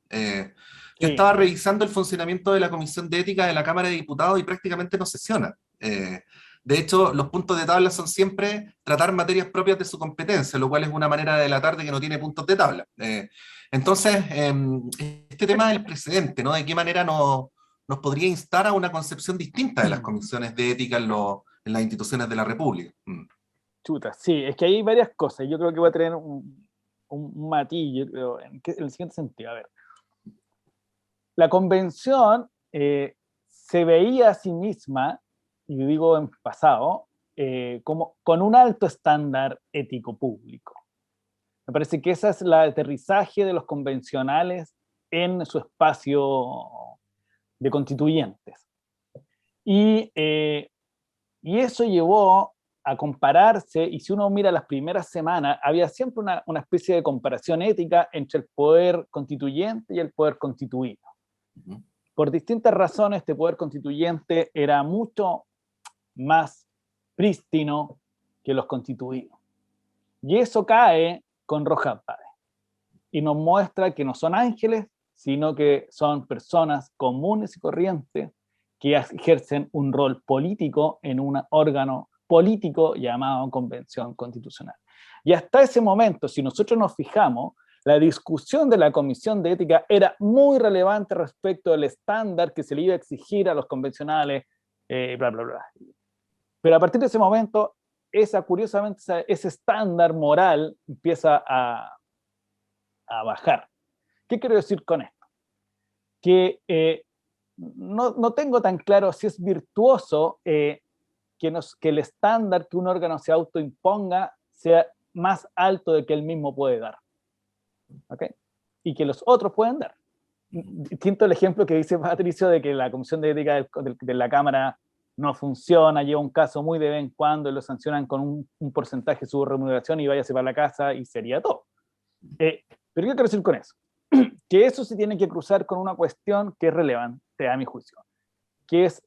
Yo Sí, estaba revisando el funcionamiento de la Comisión de Ética de la Cámara de Diputados y prácticamente no sesiona. De hecho, los puntos de tabla son siempre tratar materias propias de su competencia, lo cual es una manera de delatar de que no tiene puntos de tabla. Entonces, este tema del precedente, ¿no? ¿De qué manera nos podría instar a una concepción distinta de las comisiones de ética en las instituciones de la República? chuta, sí, es que hay varias cosas. Yo creo que voy a tener un matiz, yo creo, en el siguiente sentido. A ver, la convención se veía a sí misma, y digo en pasado, como con un alto estándar ético público. Me parece que ese es el aterrizaje de los convencionales en su espacio de constituyentes. Y eso llevó a compararse, y si uno mira las primeras semanas, había siempre una especie de comparación ética entre el poder constituyente y el poder constituido. Por distintas razones, este poder constituyente era mucho más prístino que los constituidos. Y eso cae con Rojas Vade y nos muestra que no son ángeles, sino que son personas comunes y corrientes que ejercen un rol político en un órgano político llamado Convención Constitucional. Y hasta ese momento, si nosotros nos fijamos, la discusión de la Comisión de Ética era muy relevante respecto al estándar que se le iba a exigir a los convencionales, bla, bla, bla. Pero a partir de ese momento, curiosamente, ese estándar moral empieza a bajar. ¿Qué quiero decir con esto? Que no tengo tan claro si es virtuoso que el estándar que un órgano se autoimponga sea más alto de que él mismo puede dar. ¿Okay? Y que los otros pueden dar. Distinto el ejemplo que dice Patricio de que la Comisión de Ética de la Cámara no funciona, lleva un caso muy de vez en cuando y lo sancionan con un porcentaje de su remuneración y váyase para la casa y sería todo. Pero ¿qué quiero decir con eso? Que eso se tiene que cruzar con una cuestión que es relevante a mi juicio, que es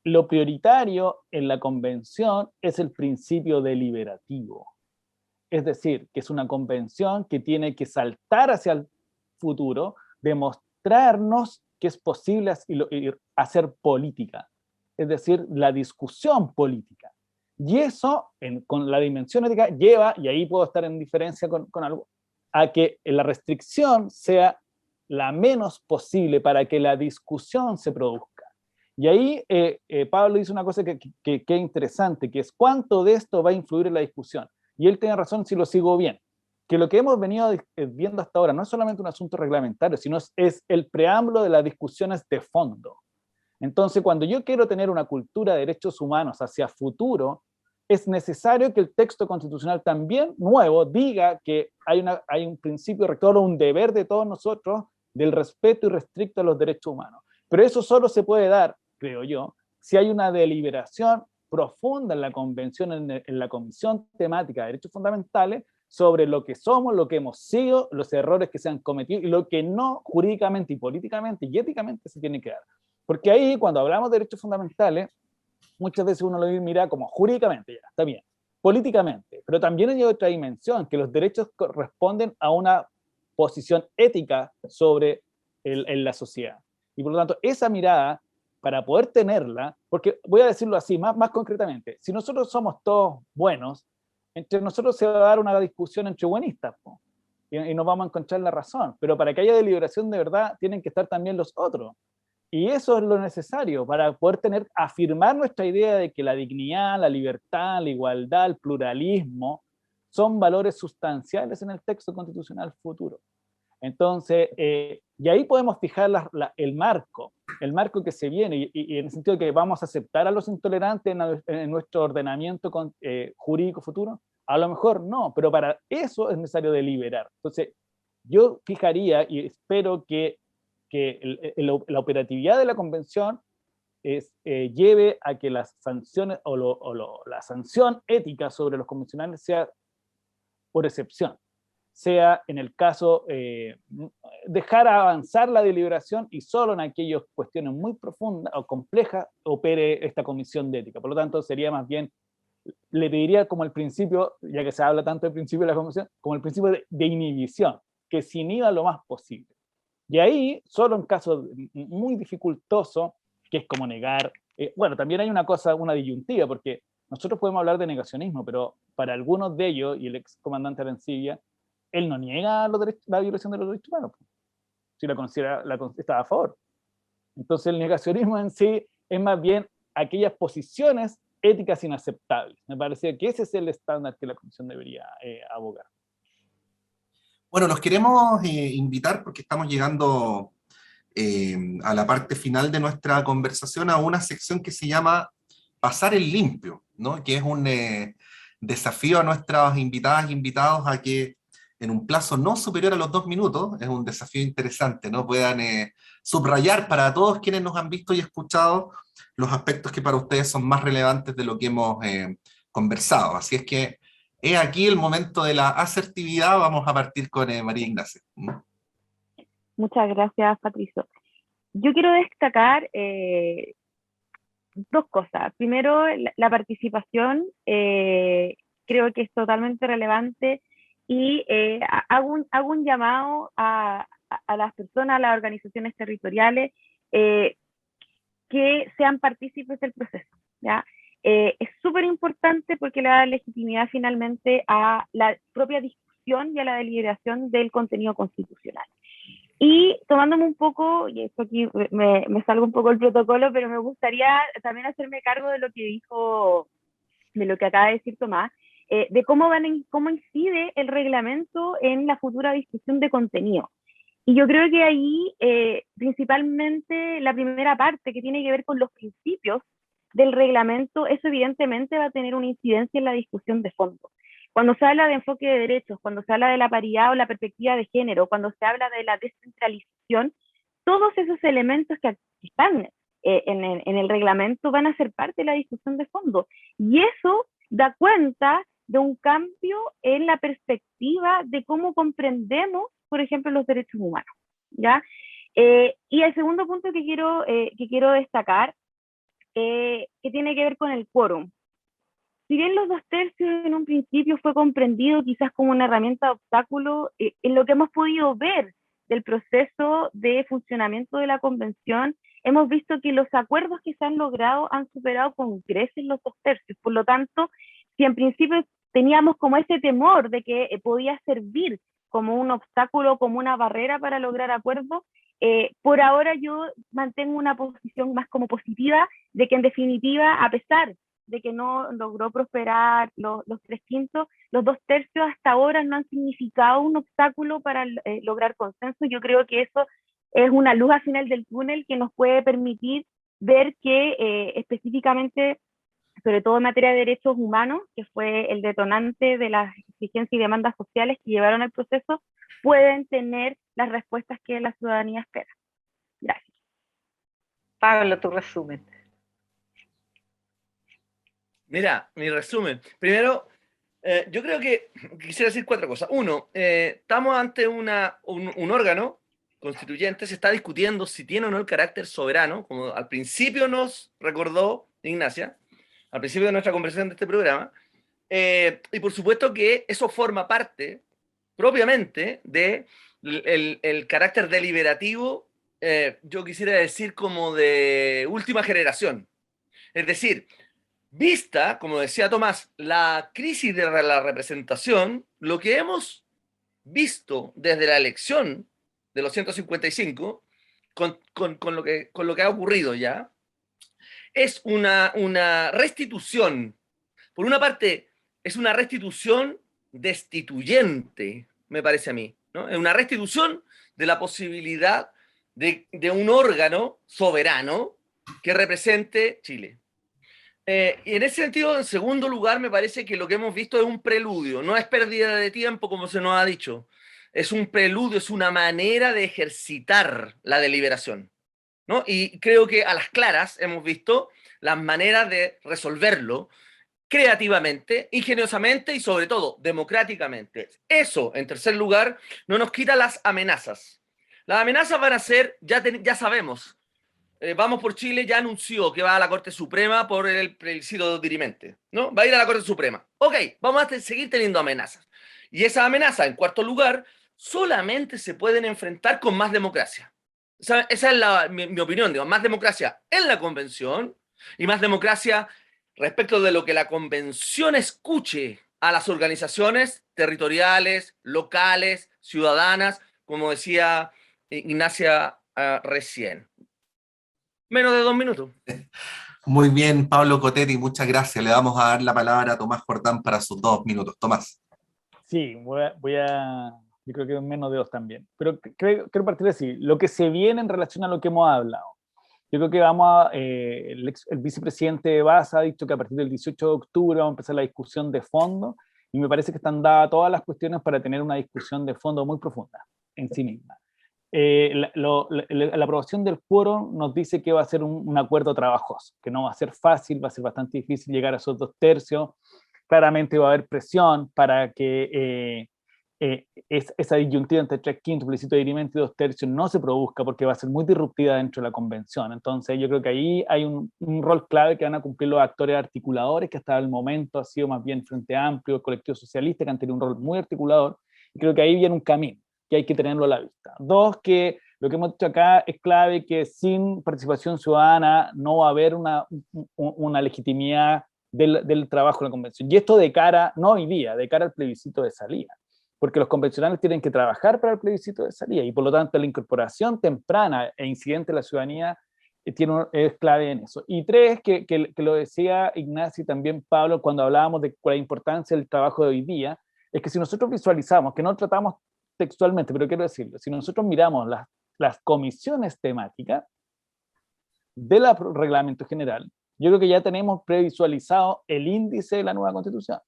lo prioritario en la convención es el principio deliberativo. Es decir, que es una convención que tiene que saltar hacia el futuro, demostrarnos que es posible hacer política, es decir, la discusión política. Y eso, con la dimensión ética, lleva, y ahí puedo estar en diferencia con algo, a que la restricción sea la menos posible para que la discusión se produzca. Y ahí Pablo dice una cosa que es interesante, que es cuánto de esto va a influir en la discusión. Y él tiene razón si lo sigo bien, que lo que hemos venido viendo hasta ahora no es solamente un asunto reglamentario, sino es el preámbulo de las discusiones de fondo. Entonces, cuando yo quiero tener una cultura de derechos humanos hacia futuro, es necesario que el texto constitucional también nuevo diga que hay un principio rector o un deber de todos nosotros del respeto irrestricto a los derechos humanos. Pero eso solo se puede dar, creo yo, si hay una deliberación profunda en la convención, en la comisión temática de derechos fundamentales, sobre lo que somos, lo que hemos sido, los errores que se han cometido y lo que no jurídicamente y políticamente y éticamente se tiene que dar. Porque ahí, cuando hablamos de derechos fundamentales, muchas veces uno lo mira como jurídicamente, ya, está bien, políticamente, pero también hay otra dimensión, que los derechos corresponden a una posición ética sobre en la sociedad. Y por lo tanto, esa mirada, para poder tenerla, porque voy a decirlo así, más concretamente, si nosotros somos todos buenos, entre nosotros se va a dar una discusión entre buenistas, y nos vamos a encontrar la razón, pero para que haya deliberación de verdad, tienen que estar también los otros. Y eso es lo necesario para poder afirmar nuestra idea de que la dignidad, la libertad, la igualdad, el pluralismo son valores sustanciales en el texto constitucional futuro. Entonces, y ahí podemos fijar el marco que se viene, y en el sentido de que vamos a aceptar a los intolerantes en nuestro ordenamiento jurídico futuro. A lo mejor no, pero para eso es necesario deliberar. Entonces, yo fijaría y espero que la operatividad de la convención lleve a que las sanciones la sanción ética sobre los convencionales sea por excepción, sea en el caso dejar avanzar la deliberación y solo en aquellas cuestiones muy profundas o complejas opere esta comisión de ética. Por lo tanto, sería más bien, le pediría como el principio, ya que se habla tanto del principio de la convención, como el principio de inhibición, que se inhiba lo más posible. Y ahí, solo en casos muy dificultoso, que es como negar, bueno, también hay una disyuntiva, porque nosotros podemos hablar de negacionismo, pero para algunos de ellos, y el ex comandante Arancibia, él no niega la violación de los derechos humanos, si está a favor. Entonces el negacionismo en sí es más bien aquellas posiciones éticas inaceptables. Me parece que ese es el estándar que la Comisión debería abogar. Bueno, los queremos invitar porque estamos llegando a la parte final de nuestra conversación, a una sección que se llama Pasar el Limpio, ¿no? Que es un desafío a nuestras invitadas e invitados a que en un plazo no superior a los 2 minutos, es un desafío interesante, ¿no? Puedan subrayar para todos quienes nos han visto y escuchado los aspectos que para ustedes son más relevantes de lo que hemos conversado. Así es que es aquí el momento de la asertividad. Vamos a partir con María Ignacia. Muchas gracias, Patricio. Yo quiero destacar dos cosas. Primero, la participación, creo que es totalmente relevante y hago un llamado a las personas, a las organizaciones territoriales que sean partícipes del proceso, ¿ya? Es súper importante porque le da legitimidad finalmente a la propia discusión y a la deliberación del contenido constitucional. Y tomándome un poco, y esto aquí me salgo un poco del protocolo, pero me gustaría también hacerme cargo de lo que dijo, de lo que acaba de decir Tomás, de cómo incide el reglamento en la futura discusión de contenido. Y yo creo que ahí, principalmente la primera parte que tiene que ver con los principios del reglamento, eso evidentemente va a tener una incidencia en la discusión de fondo. Cuando se habla de enfoque de derechos, cuando se habla de la paridad o la perspectiva de género, cuando se habla de la descentralización, todos esos elementos que están en el reglamento van a ser parte de la discusión de fondo. Y eso da cuenta de un cambio en la perspectiva de cómo comprendemos, por ejemplo, los derechos humanos, ¿ya? Y el segundo punto que quiero destacar, que tiene que ver con el quórum. Si bien los 2/3 en un principio fue comprendido quizás como una herramienta de obstáculo, en lo que hemos podido ver del proceso de funcionamiento de la convención, hemos visto que los acuerdos que se han logrado han superado con creces los 2/3. Por lo tanto, si en principio teníamos como ese temor de que podía servir como un obstáculo, como una barrera para lograr acuerdos, por ahora yo mantengo una posición más como positiva de que en definitiva, a pesar de que no logró prosperar los 3/5, los 2/3 hasta ahora no han significado un obstáculo para lograr consenso. Yo creo que eso es una luz al final del túnel que nos puede permitir ver que específicamente, sobre todo en materia de derechos humanos, que fue el detonante de las exigencias y demandas sociales que llevaron al proceso, pueden tener las respuestas que la ciudadanía espera. Gracias. Pablo, tu resumen. Mira, mi resumen. Primero, yo creo que quisiera decir 4 cosas. Uno, estamos ante un órgano constituyente, se está discutiendo si tiene o no el carácter soberano, como al principio nos recordó Ignacia, al principio de nuestra conversación de este programa, y por supuesto que eso forma parte propiamente de el carácter deliberativo, yo quisiera decir como de última generación. Es decir, vista, como decía Tomás, la crisis de la representación, lo que hemos visto desde la elección de los 155, con lo que ha ocurrido ya, es una restitución. Por una parte, es una restitución destituyente, me parece a mí, ¿no? Es una restitución de la posibilidad de un órgano soberano que represente Chile. Y en ese sentido, en segundo lugar, me parece que lo que hemos visto es un preludio, no es pérdida de tiempo como se nos ha dicho, es un preludio, es una manera de ejercitar la deliberación, ¿no? Y creo que a las claras hemos visto las maneras de resolverlo creativamente, ingeniosamente y sobre todo democráticamente. Eso, en tercer lugar, no nos quita las amenazas. Las amenazas van a ser, ya sabemos, Vamos por Chile ya anunció que va a la Corte Suprema por el plebiscito dirimente, ¿no? Va a ir a la Corte Suprema. Ok, vamos a seguir teniendo amenazas. Y esas amenazas, en cuarto lugar, solamente se pueden enfrentar con más democracia. Esa es mi opinión, digo, más democracia en la convención y más democracia respecto de lo que la convención escuche a las organizaciones territoriales, locales, ciudadanas, como decía Ignacia recién. Menos de 2 minutos. Muy bien, Pablo Cotetti, muchas gracias. Le vamos a dar la palabra a Tomás Jordán para sus 2 minutos. Tomás. Sí, yo creo que en menos de 2 también. Pero quiero partir así. Lo que se viene en relación a lo que hemos hablado. Yo creo que el vicepresidente Baza ha dicho que a partir del 18 de octubre vamos a empezar la discusión de fondo, y me parece que están dadas todas las cuestiones para tener una discusión de fondo muy profunda en sí misma. La aprobación del quórum nos dice que va a ser un acuerdo trabajoso, que no va a ser fácil, va a ser bastante difícil llegar a esos 2/3. Claramente va a haber presión para que esa disyuntiva entre 3/5, plebiscito dirimente y 2/3 no se produzca, porque va a ser muy disruptiva dentro de la convención. Entonces yo creo que ahí hay un rol clave que van a cumplir los actores articuladores, que hasta el momento ha sido más bien Frente Amplio, el colectivo socialista, que han tenido un rol muy articulador, y creo que ahí viene un camino que hay que tenerlo a la vista. 2, que lo que hemos dicho acá es clave, que sin participación ciudadana no va a haber una legitimidad del trabajo en la convención. Y esto de cara, no hoy día, de cara al plebiscito de salida, porque los convencionales tienen que trabajar para el plebiscito de salida, y por lo tanto la incorporación temprana e incidente de la ciudadanía es clave en eso. Y 3, que lo decía Ignacio y también Pablo cuando hablábamos de la importancia del trabajo de hoy día, es que si nosotros visualizamos que no tratamos textualmente, pero quiero decirlo, si nosotros miramos las comisiones temáticas del reglamento general, yo creo que ya tenemos previsualizado el índice de la nueva Constitución.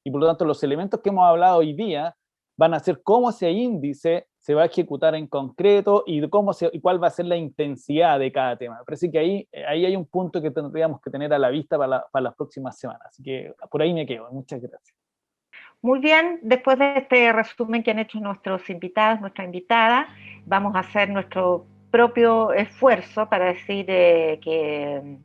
Y por lo tanto, los elementos que hemos hablado hoy día van a ser cómo ese índice se va a ejecutar en concreto y cuál va a ser la intensidad de cada tema. Me parece que ahí hay un punto que tendríamos que tener a la vista para las próximas semanas. Así que por ahí me quedo. Muchas gracias. Muy bien, después de este resumen que han hecho nuestros invitados, nuestra invitada, vamos a hacer nuestro propio esfuerzo para decir que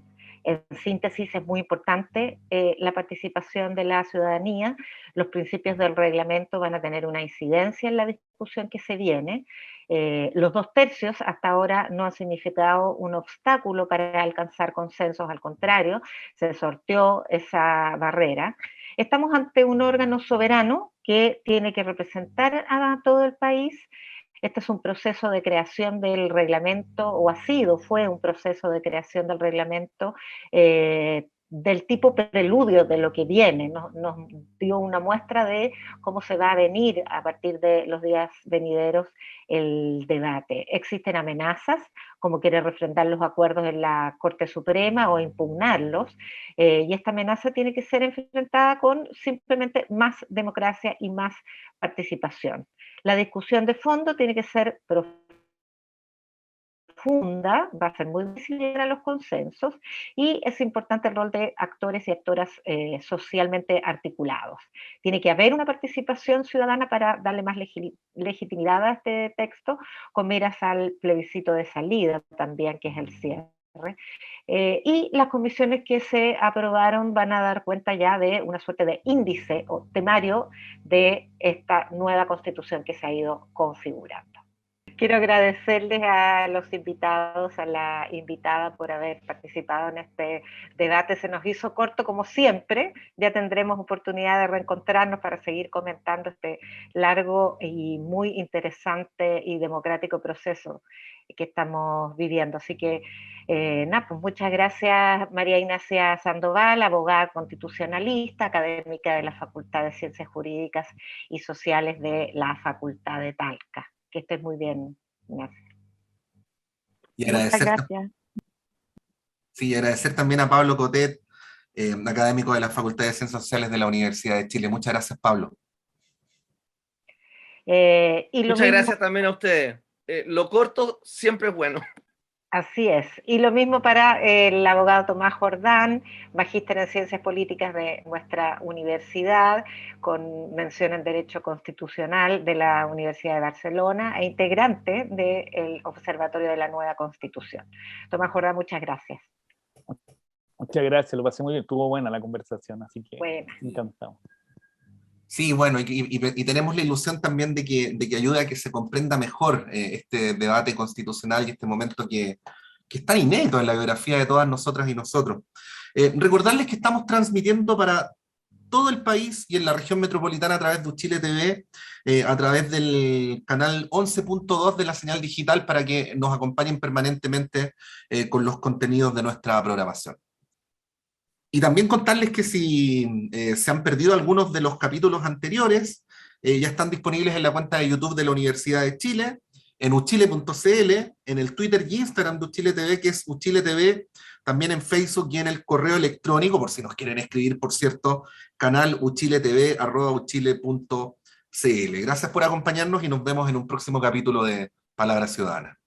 en síntesis es muy importante la participación de la ciudadanía. Los principios del reglamento van a tener una incidencia en la discusión que se viene. Los 2/3 hasta ahora no han significado un obstáculo para alcanzar consensos, al contrario, se sorteó esa barrera. Estamos ante un órgano soberano que tiene que representar a todo el país. Este es un proceso de creación del reglamento, o fue un proceso de creación del reglamento del tipo preludio de lo que viene. Nos dio una muestra de cómo se va a venir a partir de los días venideros el debate. Existen amenazas, como quiere refrendar los acuerdos en la Corte Suprema o impugnarlos, y esta amenaza tiene que ser enfrentada con simplemente más democracia y más participación. La discusión de fondo tiene que ser profunda, va a ser muy difícil a los consensos, y es importante el rol de actores y actoras socialmente articulados. Tiene que haber una participación ciudadana para darle más legitimidad a este texto, con miras al plebiscito de salida también, que es el cierre. Y las comisiones que se aprobaron van a dar cuenta ya de una suerte de índice o temario de esta nueva constitución que se ha ido configurando. Quiero agradecerles a los invitados, a la invitada por haber participado en este debate. Se nos hizo corto como siempre, ya tendremos oportunidad de reencontrarnos para seguir comentando este largo y muy interesante y democrático proceso que estamos viviendo. Así que, pues muchas gracias María Ignacia Sandoval, abogada constitucionalista, académica de la Facultad de Ciencias Jurídicas y Sociales de la Facultad de Talca. Que estés muy bien, Ignacia. Y agradecer, muchas gracias. Sí, agradecer también a Pablo Cotet, académico de la Facultad de Ciencias Sociales de la Universidad de Chile. Muchas gracias, Pablo. Muchas gracias también a ustedes. Lo corto siempre es bueno. Así es. Y lo mismo para el abogado Tomás Jordán, magíster en Ciencias Políticas de nuestra universidad, con mención en Derecho Constitucional de la Universidad de Barcelona e integrante del Observatorio de la Nueva Constitución. Tomás Jordán, muchas gracias. Muchas gracias, lo pasé muy bien. Estuvo buena la conversación, así que buena. Encantado. Sí, bueno, y tenemos la ilusión también de que ayude a que se comprenda mejor este debate constitucional y este momento que es tan inédito en la biografía de todas nosotras y nosotros. Recordarles que estamos transmitiendo para todo el país y en la región metropolitana a través de Uchile TV, a través del canal 11.2 de la señal digital, para que nos acompañen permanentemente con los contenidos de nuestra programación. Y también contarles que si se han perdido algunos de los capítulos anteriores, ya están disponibles en la cuenta de YouTube de la Universidad de Chile, en uchile.cl, en el Twitter y Instagram de Uchile TV, que es Uchile TV, también en Facebook y en el correo electrónico, por si nos quieren escribir, por cierto, canal uchiletv@uchile.cl. Gracias por acompañarnos y nos vemos en un próximo capítulo de Palabra Ciudadana.